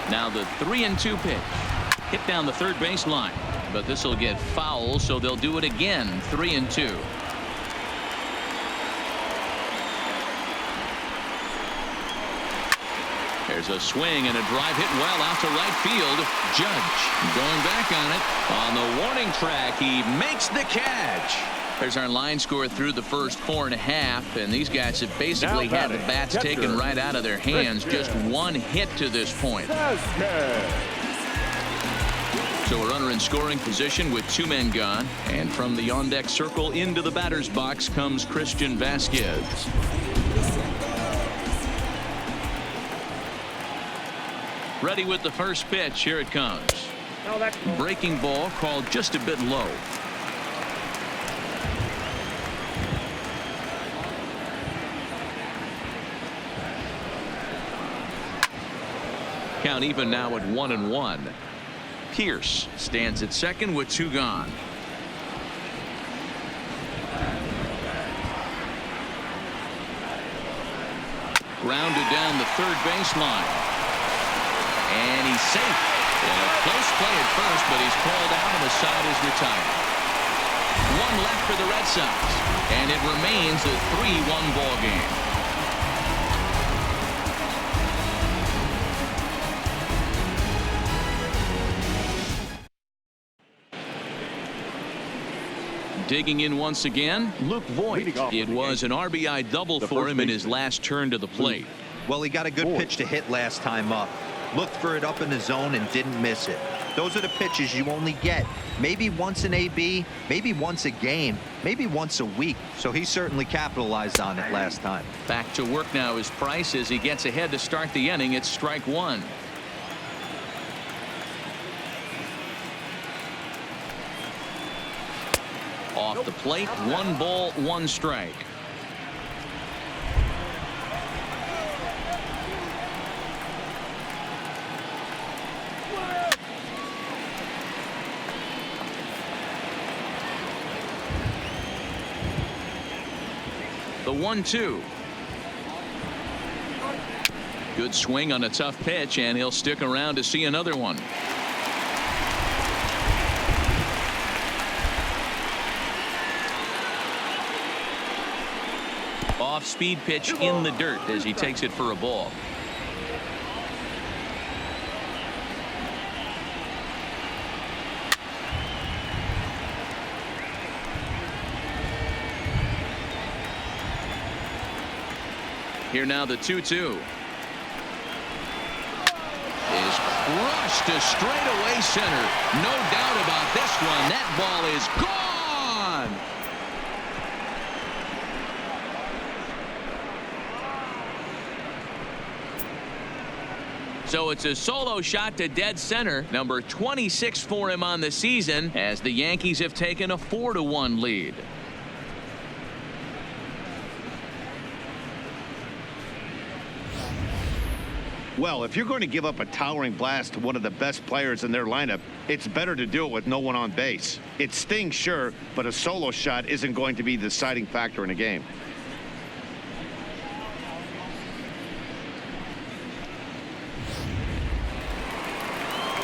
Now the 3-2 pitch. Hit down the third baseline. But this will get foul, so they'll do it again. 3-2. There's a swing and a drive hit well out to right field. Judge going back on it. On the warning track, he makes the catch. There's our line score through the first 4.5, and these guys have basically had the bats taken right out of their hands. Just one hit to this point. So a runner in scoring position with 2 men gone, and from the on-deck circle into the batter's box comes Christian Vasquez. Ready with the first pitch. Here it comes. Breaking ball called just a bit low. Count even now at 1-1. Pierce stands at second with 2 gone. Grounded down the third baseline. And he's safe. And a close play at first, but he's called out and the side is retired. 1 left for the Red Sox. And it remains a 3-1 ball game. Digging in once again, Luke Voigt. It was an RBI double for him in his last turn to the plate. Well, he got a good pitch to hit last time up. Looked for it up in the zone and didn't miss it. Those are the pitches you only get maybe once an AB, maybe once a game, maybe once a week. So he certainly capitalized on it last time. Back to work now is Price as he gets ahead to start the inning. It's strike 1. Off the plate, 1 ball, 1 strike. The 1-2. Good swing on a tough pitch, and he'll stick around to see another one. Off-speed pitch in the dirt as he takes it for a ball. Here now the 2-2. Is crushed to straightaway center. No doubt about this one. That ball is gone. So it's a solo shot to dead center, number 26 for him on the season, as the Yankees have taken a 4-1 lead. Well, if you're going to give up a towering blast to one of the best players in their lineup, it's better to do it with no one on base. It stings, sure, but a solo shot isn't going to be the deciding factor in a game.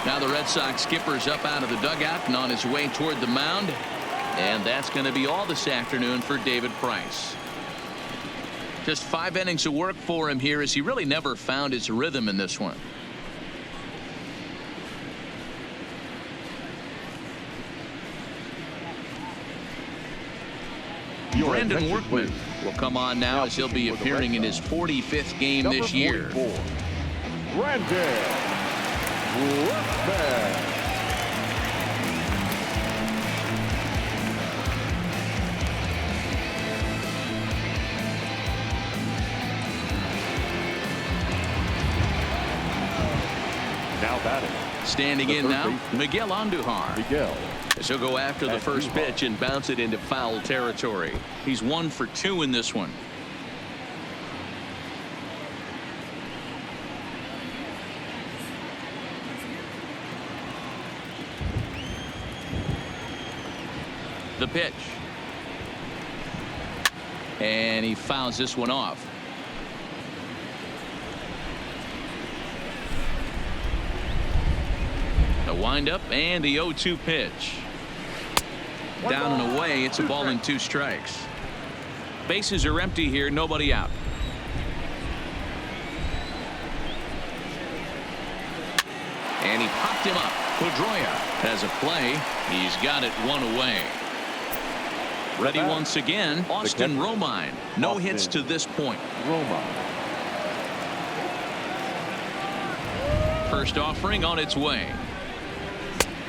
Now the Red Sox skipper's up out of the dugout and on his way toward the mound. And that's going to be all this afternoon for David Price. Just 5 innings of work for him here as he really never found his rhythm in this one. Brandon Workman will come on now as he'll be appearing in his 45th game this year. Brandon Workman. Now batting. Standing in now, Miguel Andujar. Miguel. As he'll go after the first pitch and bounce it into foul territory. He's 1 for 2 in this one. The pitch. And he fouls this one off. The windup and the 0-2 pitch. Down and away. It's a ball and 2 strikes. Bases are empty here. Nobody out. And he popped him up. Pedroia has a play. He's got it 1 away. Ready once again, Austin Romine. No hits to this point. First offering on its way.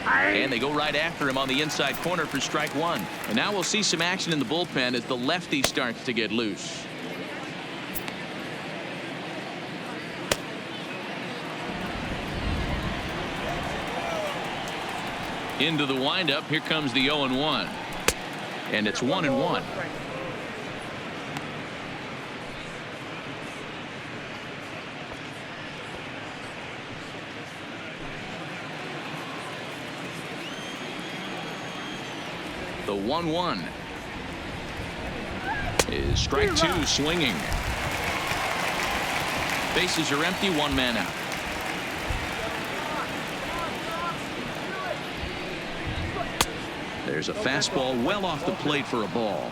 And they go right after him on the inside corner for strike one. And now we'll see some action in the bullpen as the lefty starts to get loose. Into the windup. Here comes the 0-1. And it's 1-1. The 1-1 is strike two, swinging. Bases are empty, one man out. There's a fastball well off the plate for a ball.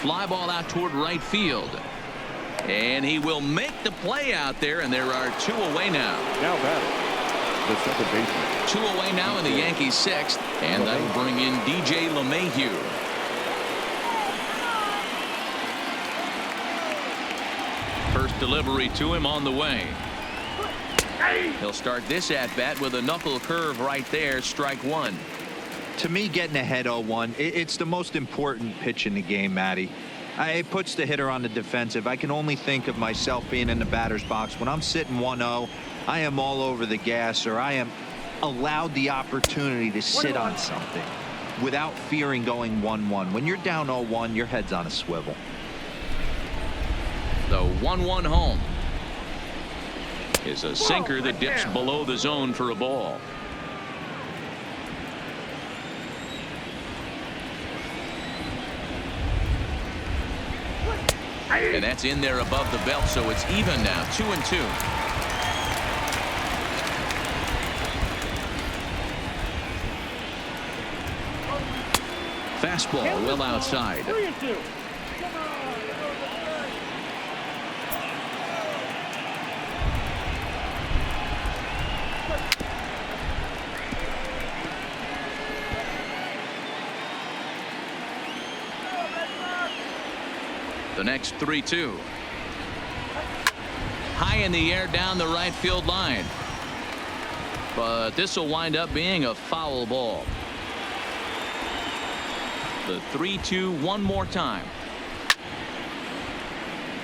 Fly ball out toward right field. And he will make the play out there, and there are two away now. Now batting, the second baseman. Two away now in the Yankees' sixth, and that'll bring in DJ LeMahieu. First delivery to him on the way. He'll start this at bat with a knuckle curve right there, strike one. To me, getting ahead 0-1, it's the most important pitch in the game, Matty. It puts the hitter on the defensive. I can only think of myself being in the batter's box. When I'm sitting 1-0, I am all over the gas, or I am allowed the opportunity to sit on something without fearing going 1-1. When you're down 0-1, your head's on a swivel. The 1-1 home is a sinker that dips below the zone for a ball. And that's in there above the belt, so it's even now, 2-2. Fastball well outside. 3-2. The next 3-2. High in the air down the right field line. But this will wind up being a foul ball. The 3-2 one more time.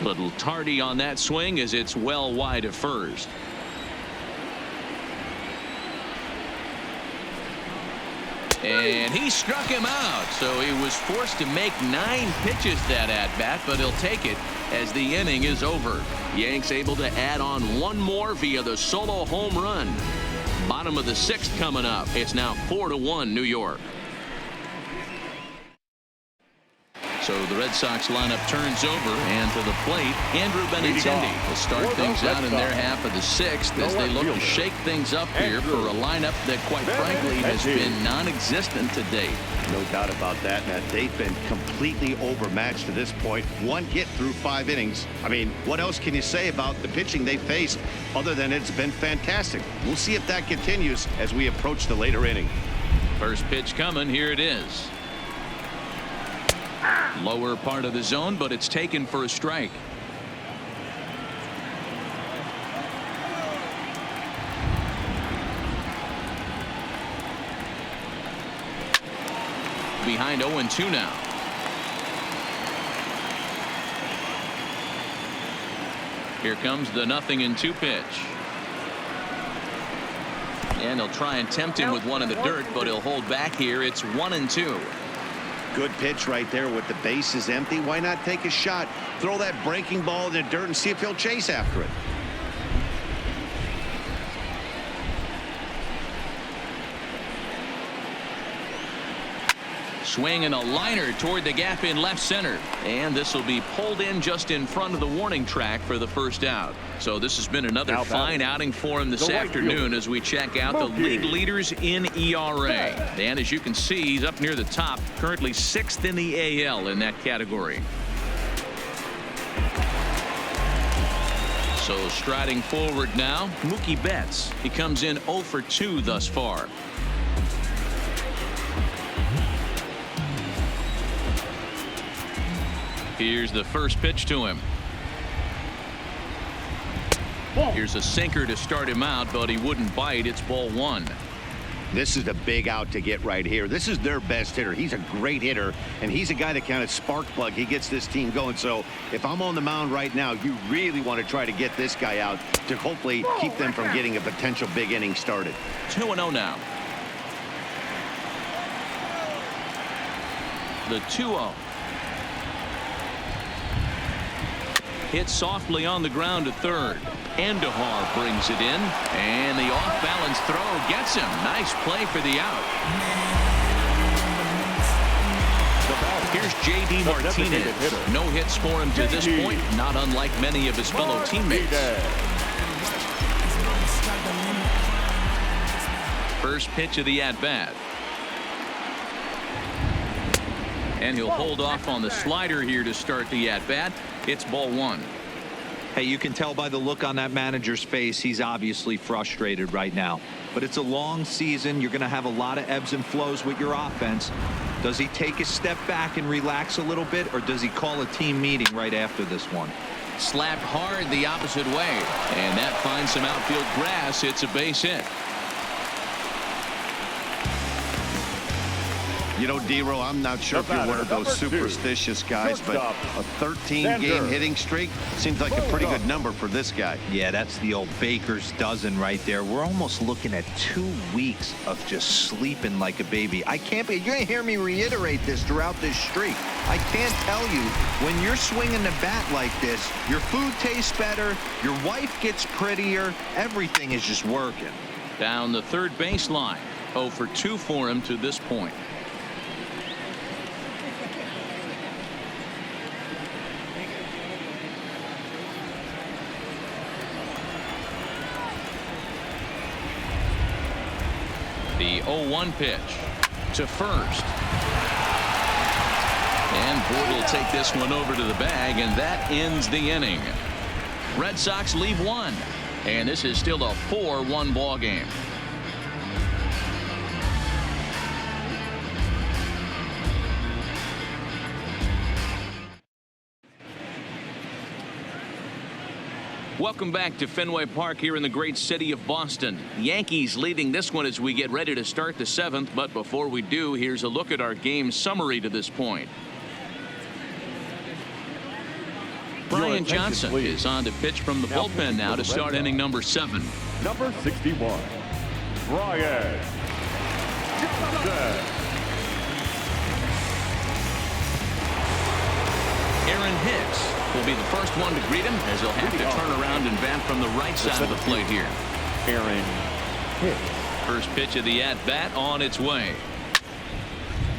Little tardy on that swing as it's well wide of first. And he struck him out, so he was forced to make 9 pitches that at bat, but he'll take it as the inning is over. Yanks able to add on one more via the solo home run. Bottom of the 6th coming up. It's now 4-1 New York. So the Red Sox lineup turns over, and to the plate, Andrew Benintendi will start things out in their half of the 6th as they look to shake things up here for a lineup that, quite frankly, has been non-existent to date. No doubt about that, Matt. They've been completely overmatched to this point. One hit through 5 innings. I mean, what else can you say about the pitching they faced other than it's been fantastic? We'll see if that continues as we approach the later inning. First pitch coming. Here it is. Lower part of the zone, but it's taken for a strike. Behind 0-2 now. Here comes the 0-2 pitch. And he'll try and tempt him with one in the dirt, but he'll hold back here. It's 1-2. Good pitch right there with the bases empty. Why not take a shot? Throw that breaking ball in the dirt and see if he'll chase after it. Swinging a liner toward the gap in left center. And this will be pulled in just in front of the warning track for the first out. So this has been another fine outing for him this afternoon as we check out the league leaders in ERA. And as you can see, he's up near the top, currently 6th in the AL in that category. So striding forward now, Mookie Betts. He comes in 0 for 2 thus far. Here's the first pitch to him. Here's a sinker to start him out, but he wouldn't bite. It's ball 1. This is a big out to get right here. This is their best hitter. He's a great hitter, and he's a guy that kind of spark plug. He gets this team going. So if I'm on the mound right now, you really want to try to get this guy out to hopefully keep them from getting a potential big inning started. 2-0 now. The 2-0. Hit softly on the ground to third. Andujar brings it in, and the off-balance throw gets him. Nice play for the out. Here's J.D. Martinez. No hits for him to this point, not unlike many of his fellow teammates. First pitch of the at-bat. And he'll hold off on the slider here to start the at-bat. It's ball 1. Hey, you can tell by the look on that manager's face, he's obviously frustrated right now. But it's a long season. You're going to have a lot of ebbs and flows with your offense. Does he take a step back and relax a little bit, or does he call a team meeting right after this one? Slapped hard the opposite way, and that finds some outfield grass. It's a base hit. You know, D-Row, I'm not sure if you're one of those superstitious guys, but a 13-game hitting streak seems like a pretty good number for this guy. Yeah, that's the old baker's dozen right there. We're almost looking at 2 weeks of just sleeping like a baby. I can't be. You're going to hear me reiterate this throughout this streak. I can't tell you, when you're swinging the bat like this, your food tastes better, your wife gets prettier, everything is just working. Down the third baseline. 0 for 2 for him to this point. The 0-1 pitch to first. And Boyd will take this one over to the bag, and that ends the inning. Red Sox leave 1, and this is still a 4-1 ball game. Welcome back to Fenway Park here in the great city of Boston. Yankees leading this one as we get ready to start the 7th. But before we do, here's a look at our game summary to this point. Brian Johnson is on to pitch from the bullpen now to start inning number 7. Number 61, Brian Johnson. Aaron Hicks will be the first one to greet him as he'll have to turn around and bat from the right side of the plate here. Aaron Hicks. First pitch of the at-bat on its way.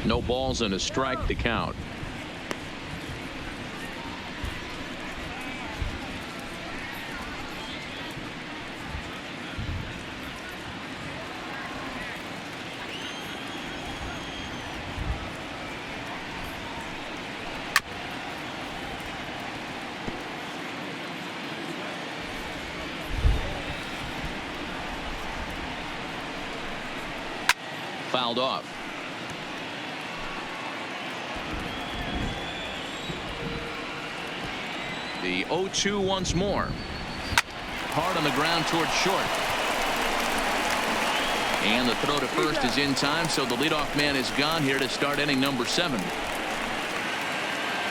No balls and a strike to count. Fouled off. The 0-2 once more. Hard on the ground towards short. And the throw to first is in time, so the leadoff man is gone here to start inning number 7.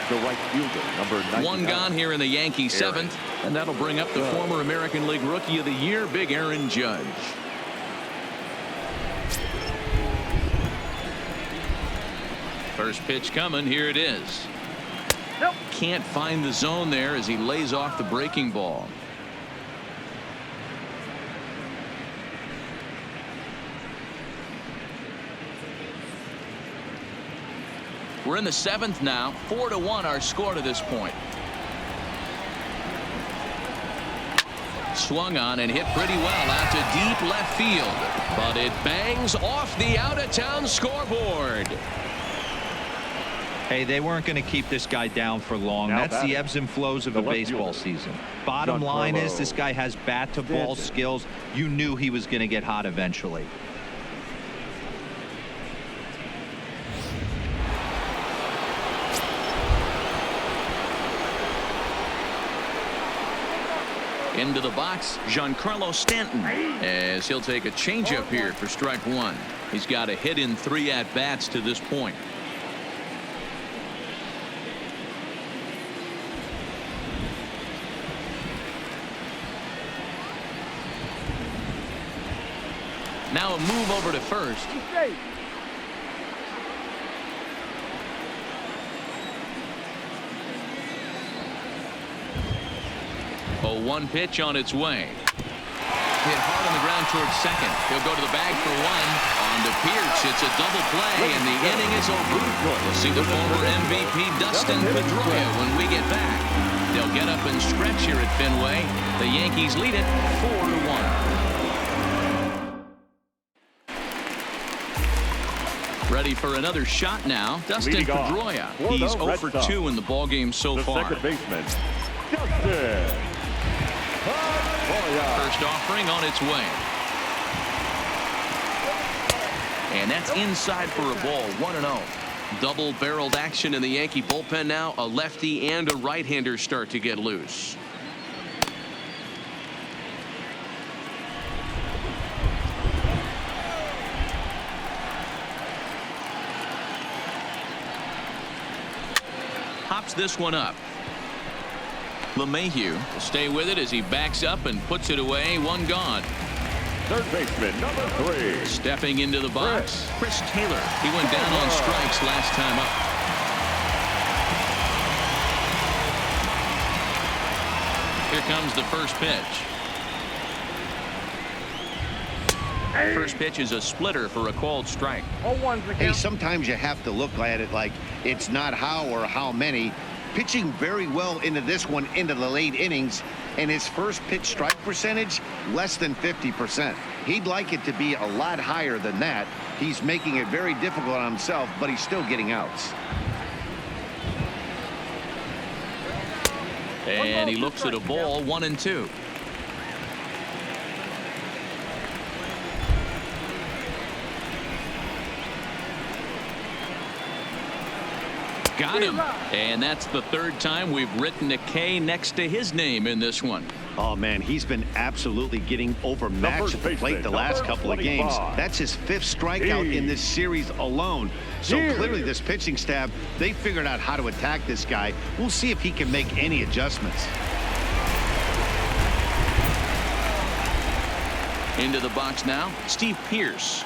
The right fielder, number 99. One gone here in the Yankee 7th, and that'll bring up the former American League Rookie of the Year, Big Aaron Judge. First pitch coming. Here it is. Can't find the zone there as he lays off the breaking ball. We're in the 7th now. 4-1 our score to this point. Swung on and hit pretty well out to deep left field, but it bangs off the out-of-town scoreboard. Hey, they weren't going to keep this guy down for long. That's the ebbs and flows of a baseball season. Bottom line is this guy has bat-to-ball skills. You knew he was going to get hot eventually. Into the box, Giancarlo Stanton, as he'll take a changeup here for strike 1. He's got a hit in 3 at-bats to this point. Now a move over to first. 0-1 pitch on its way. Hit hard on the ground towards second. He'll go to the bag for 1. On to Pierce. It's a double play, and the inning is over. We'll see the former MVP Dustin Pedroia when we get back. They'll get up and stretch here at Fenway. The Yankees lead it 4-1. Ready for another shot now. Dustin Pedroia. He's 0 for 2 in the ballgame so far. Second baseman, Dustin. First offering on its way. And that's inside for a ball. 1-0. Double-barreled action in the Yankee bullpen now. A lefty and a right-hander start to get loose. Hops this one up. LeMahieu will stay with it as he backs up and puts it away. 1 gone. Third baseman, number 3. Stepping into the box, Chris Taylor. He went down on strikes last time up. Here comes the first pitch. First pitch is a splitter for a called strike. Hey, sometimes you have to look at it like it's not how or how many. Pitching very well into this one into the late innings, and his first pitch strike percentage less than 50%. He'd like it to be a lot higher than that. He's making it very difficult on himself, but he's still getting outs. And he looks at a ball. 1-2. Got him. And that's the 3rd time we've written a K next to his name in this one. Oh, man, he's been absolutely getting overmatched at the plate the last couple of games. That's his 5th strikeout in this series alone. So clearly this pitching staff, they figured out how to attack this guy. We'll see if he can make any adjustments. Into the box now, Steve Pierce.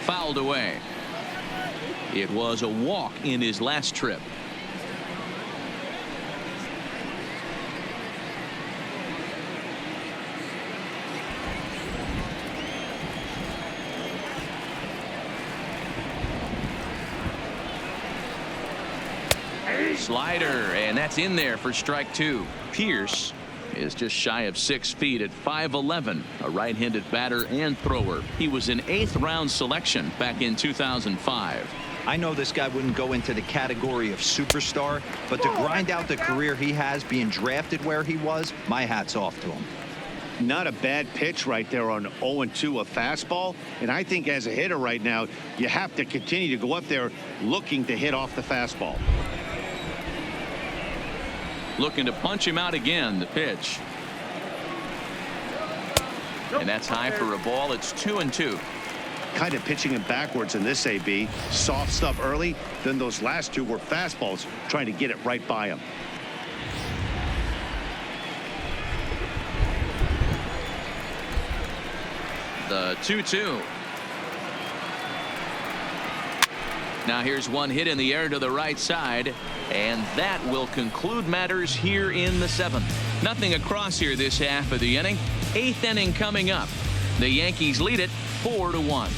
Fouled away. It was a walk in his last trip. Slider, and that's in there for strike 2. Pierce is just shy of 6 feet at 5'11", a right-handed batter and thrower. He was an 8th round selection back in 2005. I know this guy wouldn't go into the category of superstar, but to grind out the career he has being drafted where he was, my hat's off to him. Not a bad pitch right there on 0-2, a fastball. And I think as a hitter right now, you have to continue to go up there looking to hit off the fastball. Looking to punch him out again. The pitch. And that's high for a ball. It's 2-2. Kind of pitching him backwards in this AB. Soft stuff early. Then those last 2 were fastballs, trying to get it right by him. The 2-2. Now here's one hit in the air to the right side, and that will conclude matters here in the 7th. Nothing across here this half of the inning. 8th inning coming up. The Yankees lead it 4-1.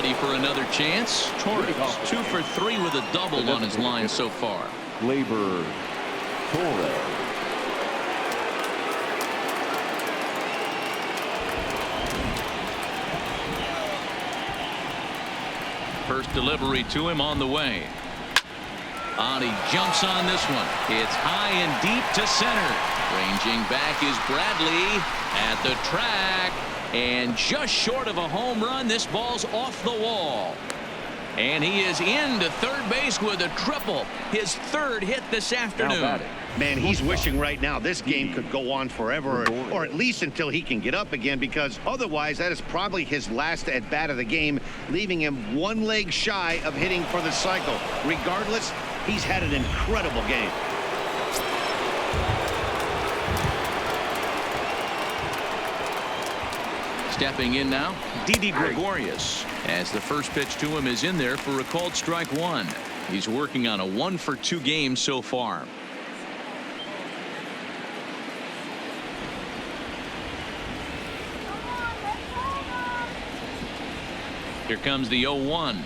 ready for another chance. Torres 2 for 3 with a double on his line so far. Gleyber Torres. First delivery to him on the way. And he jumps on this one. It's high and deep to center. Ranging back is Bradley at the track. And just short of a home run, this ball's off the wall. And he is into third base with a triple. His third hit this afternoon. Man, he's wishing right now this game could go on forever, or at least until he can get up again, because otherwise that is probably his last at bat of the game, leaving him one leg shy of hitting for the cycle. Regardless, he's had an incredible game. Stepping in now, Didi Gregorius, as the first pitch to him is in there for a called strike one. He's working on a 1 for 2 game so far. Here comes the 0-1.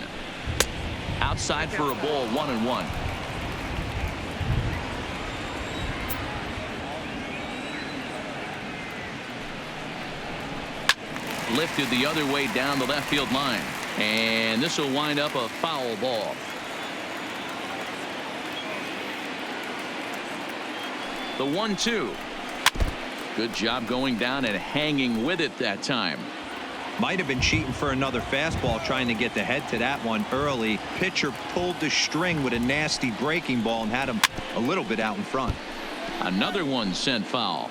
Outside for a ball, 1-1. Lifted the other way down the left field line. And this will wind up a foul ball. The 1-2. Good job going down and hanging with it that time. Might have been cheating for another fastball, trying to get the head to that one early. Pitcher pulled the string with a nasty breaking ball and had him a little bit out in front. Another one sent foul.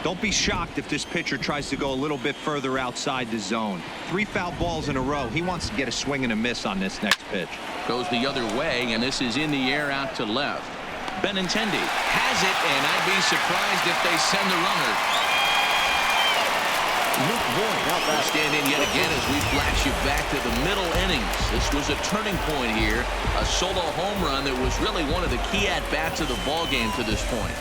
Don't be shocked if this pitcher tries to go a little bit further outside the zone. 3 foul balls in a row. He wants to get a swing and a miss on this next pitch. Goes the other way, and this is in the air out to left. Benintendi has it, and I'd be surprised if they send the runner. Luke Boyd will stand in yet again as we flash you back to the middle innings. This was a turning point here. A solo home run that was really one of the key at-bats of the ball game to this point.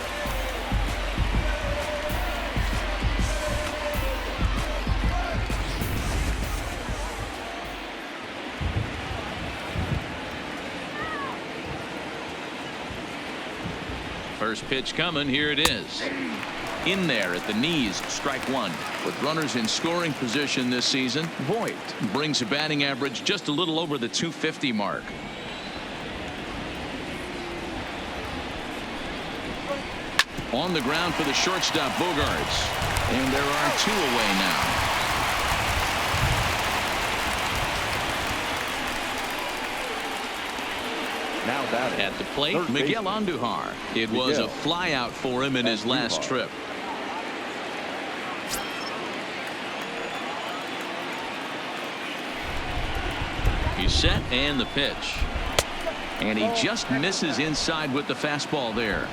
First pitch coming. Here it is. In there at the knees, strike one. With runners in scoring position this season, Voigt brings a batting average just a little over the 250 mark. On the ground for the shortstop, Bogarts. And there are 2 away now. Now batting at the plate, Miguel Andujar. It was a flyout for him in his last trip. He's set, and the pitch. And he just misses inside with the fastball there.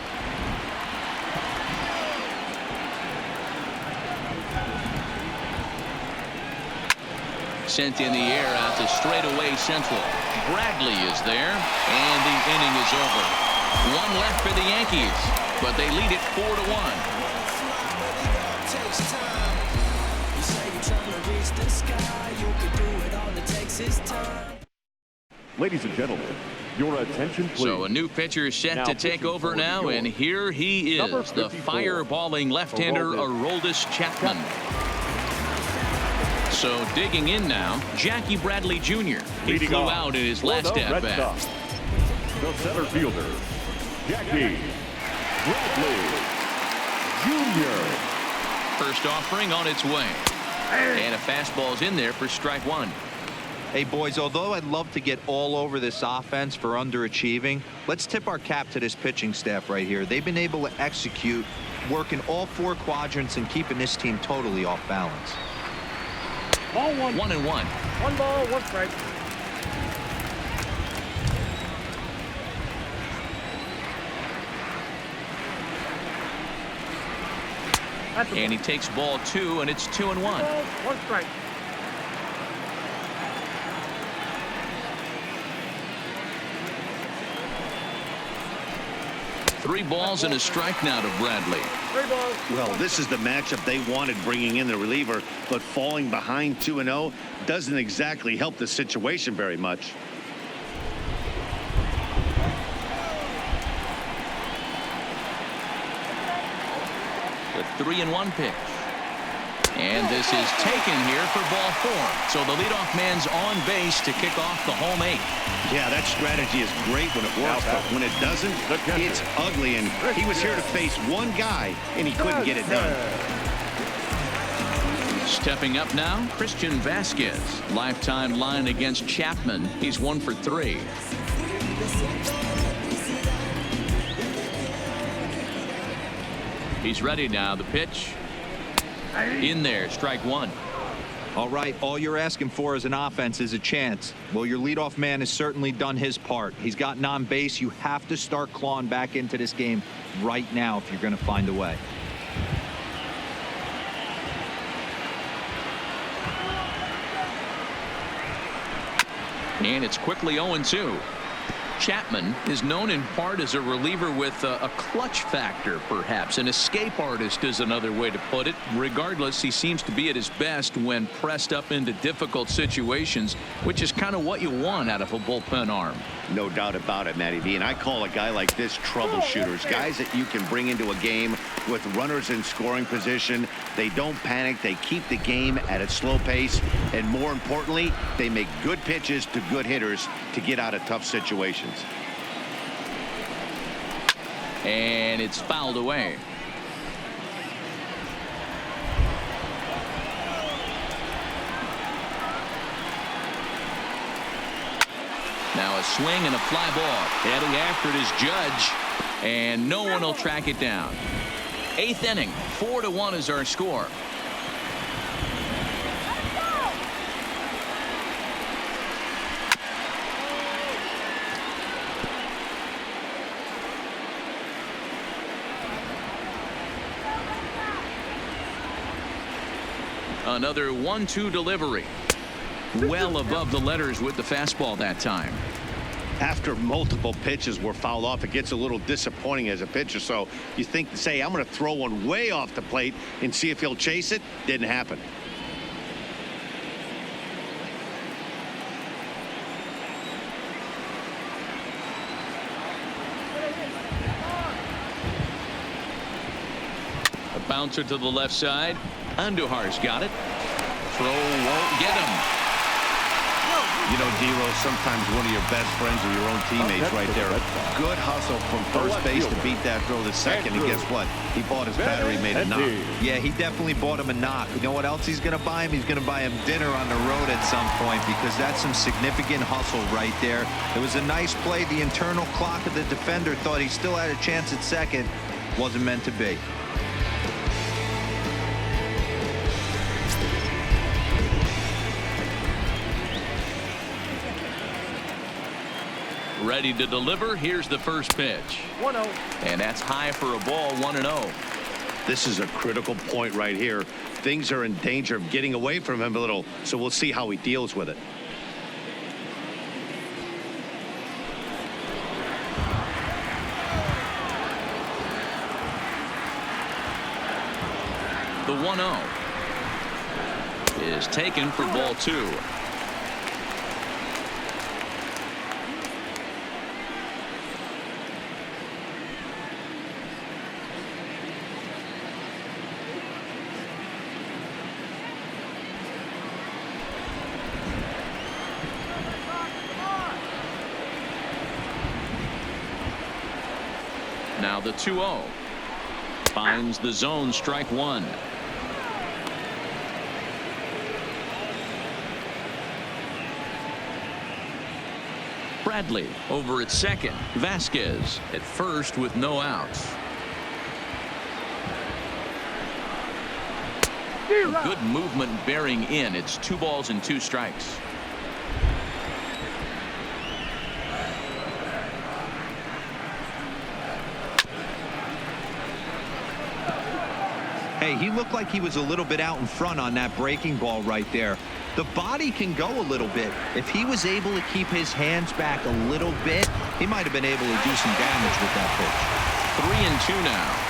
Sent in the air out to straightaway central. Bradley is there, and the inning is over. 1 left for the Yankees, but they lead it 4-1. Ladies and gentlemen, your attention please. So a new pitcher set to take over now, and here he is, the fireballing left-hander Aroldis Chapman. So digging in now, Jackie Bradley Jr. He flew out in his last at-bat. The center fielder, Jackie Bradley Jr. First offering on its way. And a fastball's in there for strike one. Hey, boys, although I'd love to get all over this offense for underachieving, let's tip our cap to this pitching staff right here. They've been able to execute, working all 4 quadrants and keeping this team totally off balance. Ball 1. 1-1. 1 ball, 1 strike. And he takes ball 2, and it's 2-1. 1 strike. 3 balls and a strike now to Bradley. 3 balls. Well, this is the matchup they wanted, bringing in the reliever, but falling behind 2-0 doesn't exactly help the situation very much. The 3-1 pitch. And this is taken here for ball 4. So the leadoff man's on base to kick off the home 8th. Yeah, that strategy is great when it works, but when it doesn't, it's ugly. And he was here to face one guy, and he couldn't get it done. Stepping up now, Christian Vasquez. Lifetime line against Chapman. He's 1 for 3. He's ready now. The pitch. In there, strike 1. All right, all you're asking for as an offense is a chance. Well, your leadoff man has certainly done his part. He's gotten on base. You have to start clawing back into this game right now if you're going to find a way. And it's quickly 0-2. Chapman is known in part as a reliever with a clutch factor, perhaps. An escape artist is another way to put it. Regardless, he seems to be at his best when pressed up into difficult situations, which is kind of what you want out of a bullpen arm. No doubt about it, Matty V. And I call a guy like this troubleshooters, guys that you can bring into a game with runners in scoring position. They don't panic. They keep the game at a slow pace. And more importantly, they make good pitches to good hitters to get out of tough situations. And it's fouled away. Now a swing and a fly ball. Heading after it is Judge, and no one will track it down. 8th inning, 4-1 is our score. Another 1-2 delivery. Well above the letters with the fastball that time. After multiple pitches were fouled off, it gets a little disappointing as a pitcher. So you think to say, I'm going to throw one way off the plate and see if he'll chase it. Didn't happen. A bouncer to the left side. Andujar's got it. Throw won't get him. You know, D-Rose, sometimes one of your best friends are your own teammates right there. Good hustle from first base to beat that throw to second. And guess what? He bought his battery, made a knock. Yeah, he definitely bought him a knock. You know what else he's going to buy him? He's going to buy him dinner on the road at some point, because that's some significant hustle right there. It was a nice play. The internal clock of the defender thought he still had a chance at second. Wasn't meant to be. Ready to deliver. Here's the first pitch. 1-0. And that's high for a ball. 1-0. This is a critical point right here. Things are in danger of getting away from him a little, so we'll see how he deals with it. The 1-0 is taken for ball 2. Now the 2-0 finds the zone, strike 1. Bradley over at second. Vasquez at first with no outs. Good movement bearing in. It's 2 balls and 2 strikes. Hey, he looked like he was a little bit out in front on that breaking ball right there. The body can go a little bit. If he was able to keep his hands back a little bit, he might have been able to do some damage with that pitch. 3-2 now.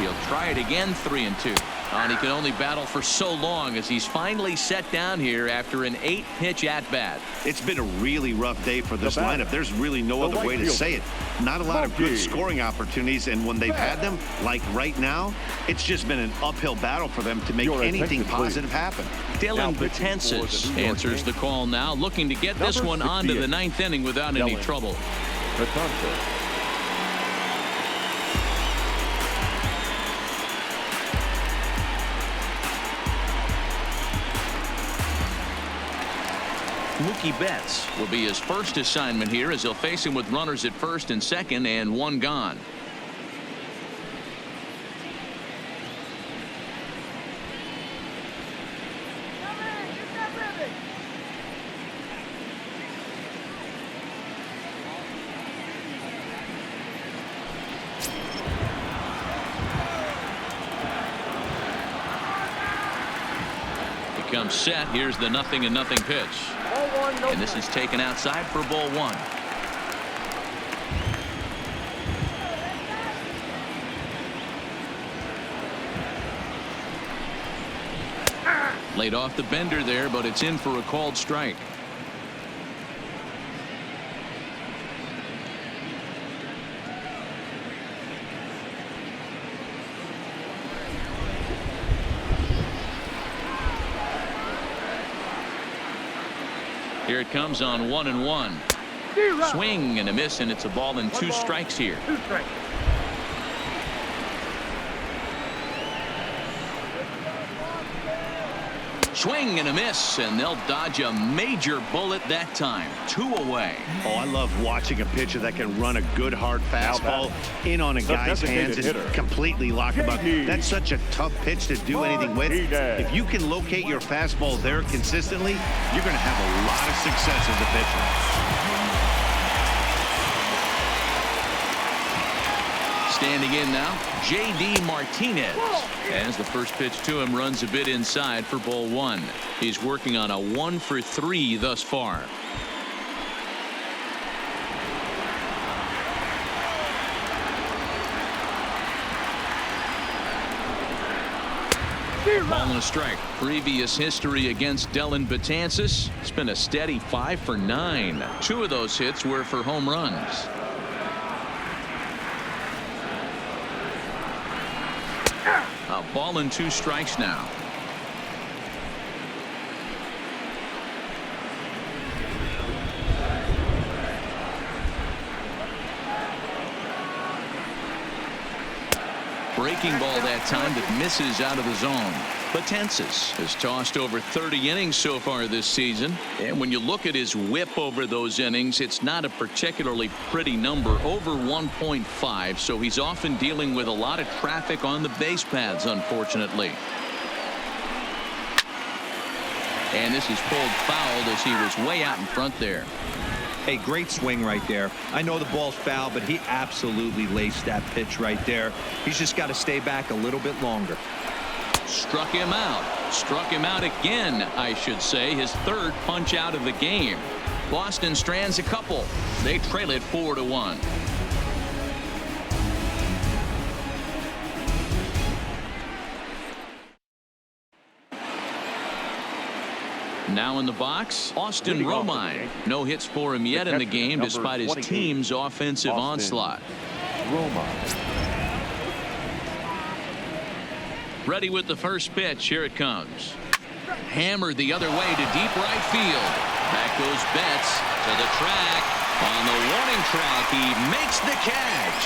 He'll try it again, 3-2. And he can only battle for so long as he's finally set down here after an 8-pitch at-bat. It's been a really rough day for this lineup. There's really no other way to say it. Not a lot of good scoring opportunities, and when they've had them, like right now, it's just been an uphill battle for them to make anything positive happen. Dylan Betances answers the call now, looking to get this one onto the 9th inning without any trouble. Mookie Betts will be his first assignment here as he'll face him with runners at first and second and one gone. He comes set. Here's the 0-0 pitch. And this is taken outside for ball 1. Laid off the bender there, but it's in for a called strike. Here it comes on 1-1. Swing and a miss, and it's a ball and 2 strikes here. 2 strikes. Swing and a miss, and they'll dodge a major bullet that time. 2 away. Oh, I love watching a pitcher that can run a good hard fastball in on a guy's hands and completely lock him up. That's such a tough pitch to do anything with. If you can locate your fastball there consistently, you're going to have a lot of success as a pitcher. Standing in now, J.D. Martinez. As the first pitch to him runs a bit inside for ball 1. He's working on a 1-for-3 thus far. Ball and a strike. Previous history against Dylan Betances. It's been a steady 5 for 9. 2 of those hits were for home runs. A ball and 2 strikes now. Breaking ball that time that misses out of the zone. Betances has tossed over 30 innings so far this season. And when you look at his whip over those innings, it's not a particularly pretty number, over 1.5. So he's often dealing with a lot of traffic on the base paths, unfortunately. And this is pulled fouled as he was way out in front there. Hey, great swing right there. I know the ball's foul, but he absolutely laced that pitch right there. He's just got to stay back a little bit longer. Struck him out. Struck him out again, I should say. His 3rd punch out of the game. Boston strands a couple. They trail it 4-1. Now in the box, Austin Romine. No hits for him yet in the game despite his team's offensive onslaught. Ready with the first pitch. Here it comes. Hammered the other way to deep right field. Back goes Betts to the track. On the warning track, he makes the catch.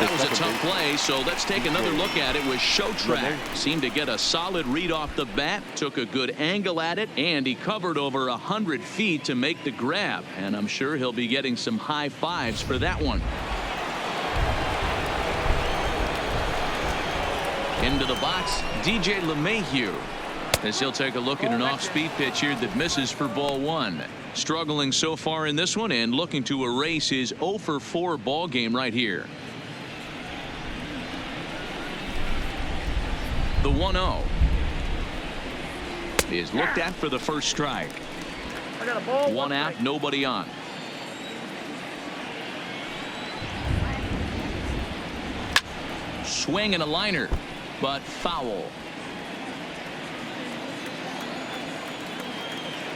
That was a tough play, so let's take another look at it with show track. Seemed to get a solid read off the bat, took a good angle at it, and he covered over 100 feet to make the grab. And I'm sure he'll be getting some high fives for that one. Into the box, DJ LeMahieu. As he'll take a look at an off-speed pitch here that misses for ball 1. Struggling so far in this one and looking to erase his 0 for 4 ball game right here. The 1-0 is looked at for the first strike. I got a ball. One out, nobody on. Swing and a liner, but foul.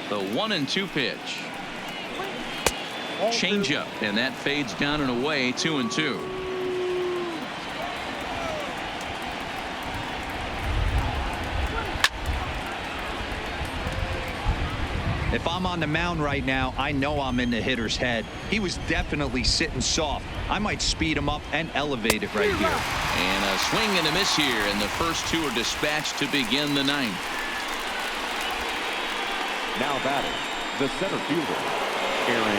The 1-2 pitch. Changeup, and that fades down and away. 2-2. If I'm on the mound right now, I know I'm in the hitter's head. He was definitely sitting soft. I might speed him up and elevate it right here. And a swing and a miss here, and the first 2 are dispatched to begin the 9th. Now batting, the center fielder, Aaron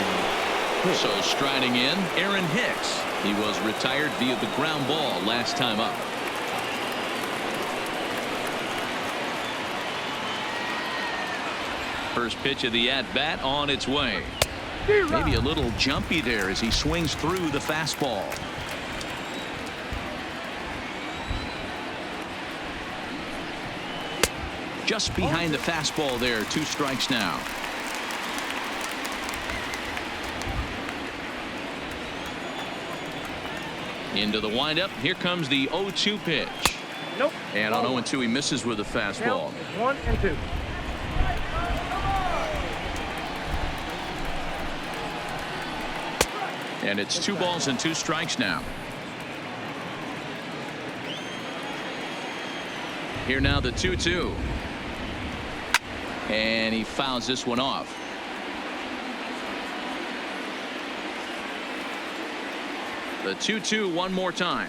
Hicks. So striding in, Aaron Hicks. He was retired via the ground ball last time up. First pitch of the at-bat on its way. Maybe a little jumpy there as he swings through the fastball. Just behind the fastball there. 2 strikes now. Into the windup. Here comes the 0-2 pitch. Nope. And on 0-2 he misses with a fastball. 1-2. And it's 2 balls and 2 strikes now. Here now the 2-2. And he fouls this one off. The 2-2 one more time.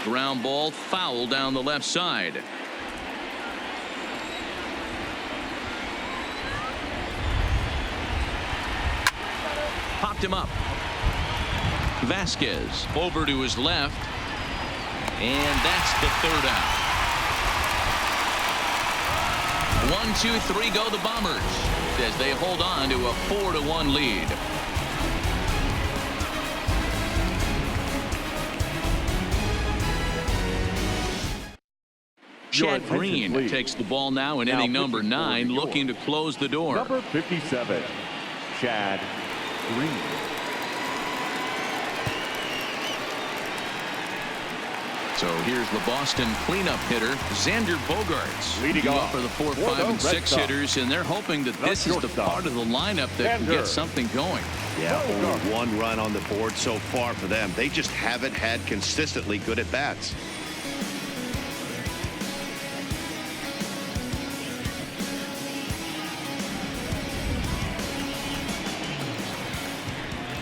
Ground ball foul down the left side. Popped him up. Vasquez over to his left. And that's the 3rd out. 1, 2, 3 go the Bombers as they hold on to a 4-1 lead. Chad Green takes the ball now in inning number 9, looking to close the door. Number 57, Chad Green. So here's the Boston cleanup hitter, Xander Bogaerts. Leading off for the 4, 5, and 6 hitters, and they're hoping that this is the part of the lineup that can get something going. Yeah, only 1 run on the board so far for them. They just haven't had consistently good at bats.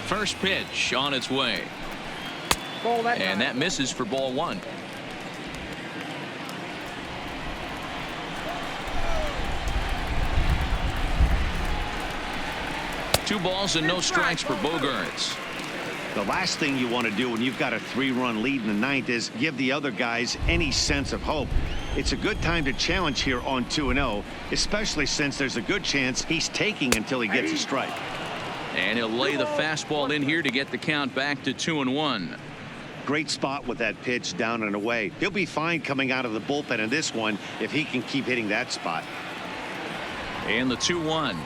First pitch on its way. And that misses for ball 1. Two balls and no strikes for Bogaerts. The last thing you want to do when you've got a 3-run lead in the 9th is give the other guys any sense of hope. It's a good time to challenge here on 2-0, especially since there's a good chance he's taking until he gets a strike. And he'll lay the fastball in here to get the count back to 2-1. Great spot with that pitch down and away. He'll be fine coming out of the bullpen in this one if he can keep hitting that spot. And the 2-1.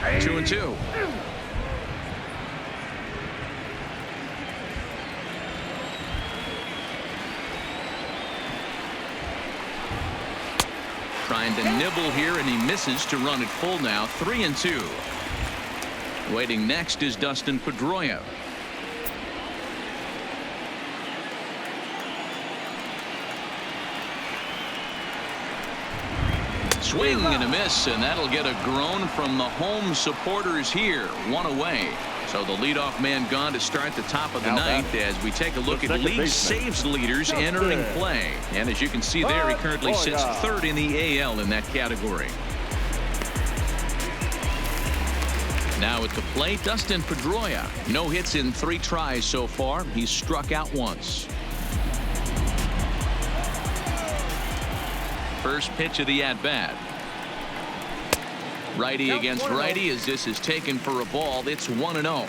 2-2. Trying to nibble here, and he misses to run it full now. 3-2. Waiting next is Dustin Pedroia. Swing and a miss, and that'll get a groan from the home supporters here. 1 away. So the leadoff man gone to start the top of the 9th as we take a look at league saves leaders entering play. And as you can see there, he currently sits 3rd in the AL in that category. Now at the plate, Dustin Pedroia. No hits in 3 tries so far. He's struck out once. First pitch of the at-bat. Righty against righty as this is taken for a ball. It's 1-0.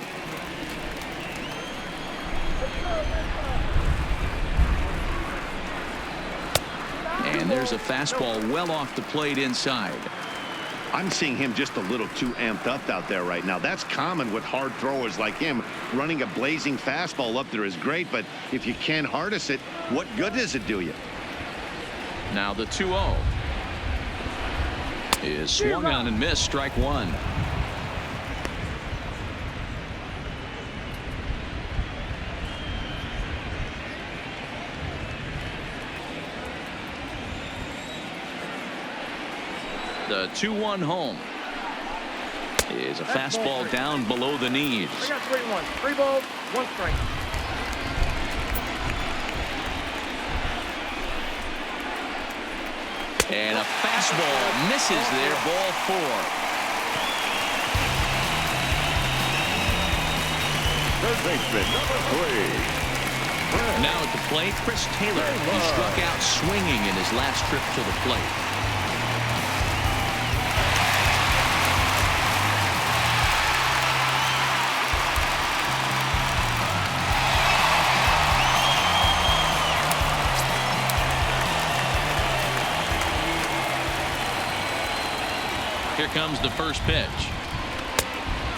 And there's a fastball well off the plate inside. I'm seeing him just a little too amped up out there right now. That's common with hard throwers like him. Running a blazing fastball up there is great, but if you can't harness it, what good does it do you? Now the 2-0 is swung on and missed. Strike one. The 2-1 home is a fastball down below the knees. I got 3-1. 3 balls, 1 strike. And a fastball misses there. Ball 4. Third baseman, number 3. Now at the plate, Chris Taylor. He struck out swinging in his last trip to the plate. Here comes the first pitch.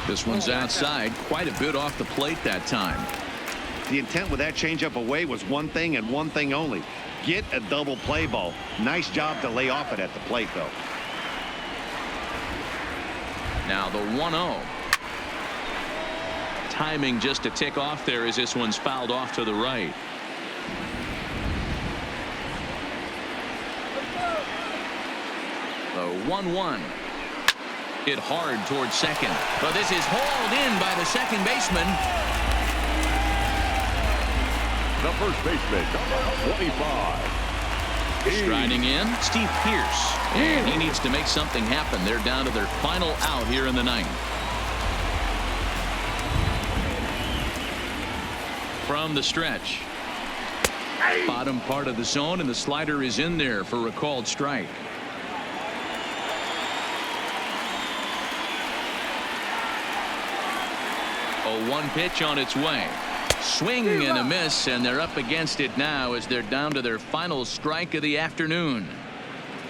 This one's outside, quite a bit off the plate that time. The intent with that changeup away was one thing and one thing only. Get a double play ball. Nice job to lay off it at the plate, though. Now the 1-0. Timing just a tick off there as this one's fouled off to the right. The 1-1. Hit hard towards second, but this is hauled in by the second baseman. The first baseman, number 25. Striding in, Steve Pearce, and he needs to make something happen. They're down to their final out here in the ninth. From the stretch, bottom part of the zone, and the slider is in there for a called strike. A 1 pitch on its way. Swing and a miss, and they're up against it now as they're down to their final strike of the afternoon.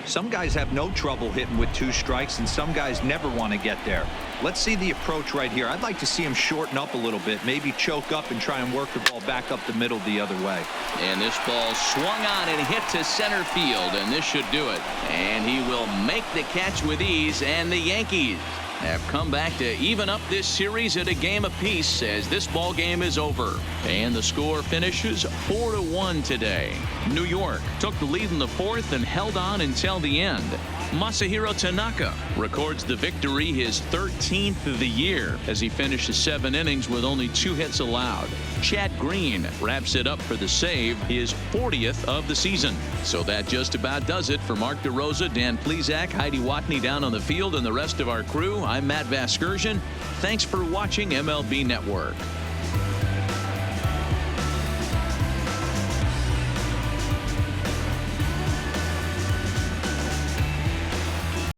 Some guys have no trouble hitting with 2 strikes, and some guys never want to get there. Let's see the approach right here. I'd like to see him shorten up a little bit, maybe choke up and try and work the ball back up the middle the other way. And this ball swung on and hit to center field, and this should do it. And he will make the catch with ease, and the Yankees have come back to even up this series at a game apiece as this ball game is over. And the score finishes 4-1 today. New York took the lead in the 4th and held on until the end. Masahiro Tanaka records the victory, his 13th of the year, as he finishes 7 innings with only 2 hits allowed. Chad Green wraps it up for the save, his 40th of the season. So that just about does it for Mark DeRosa, Dan Plesac, Heidi Watney down on the field, and the rest of our crew. I'm Matt Vasgersian. Thanks for watching MLB Network.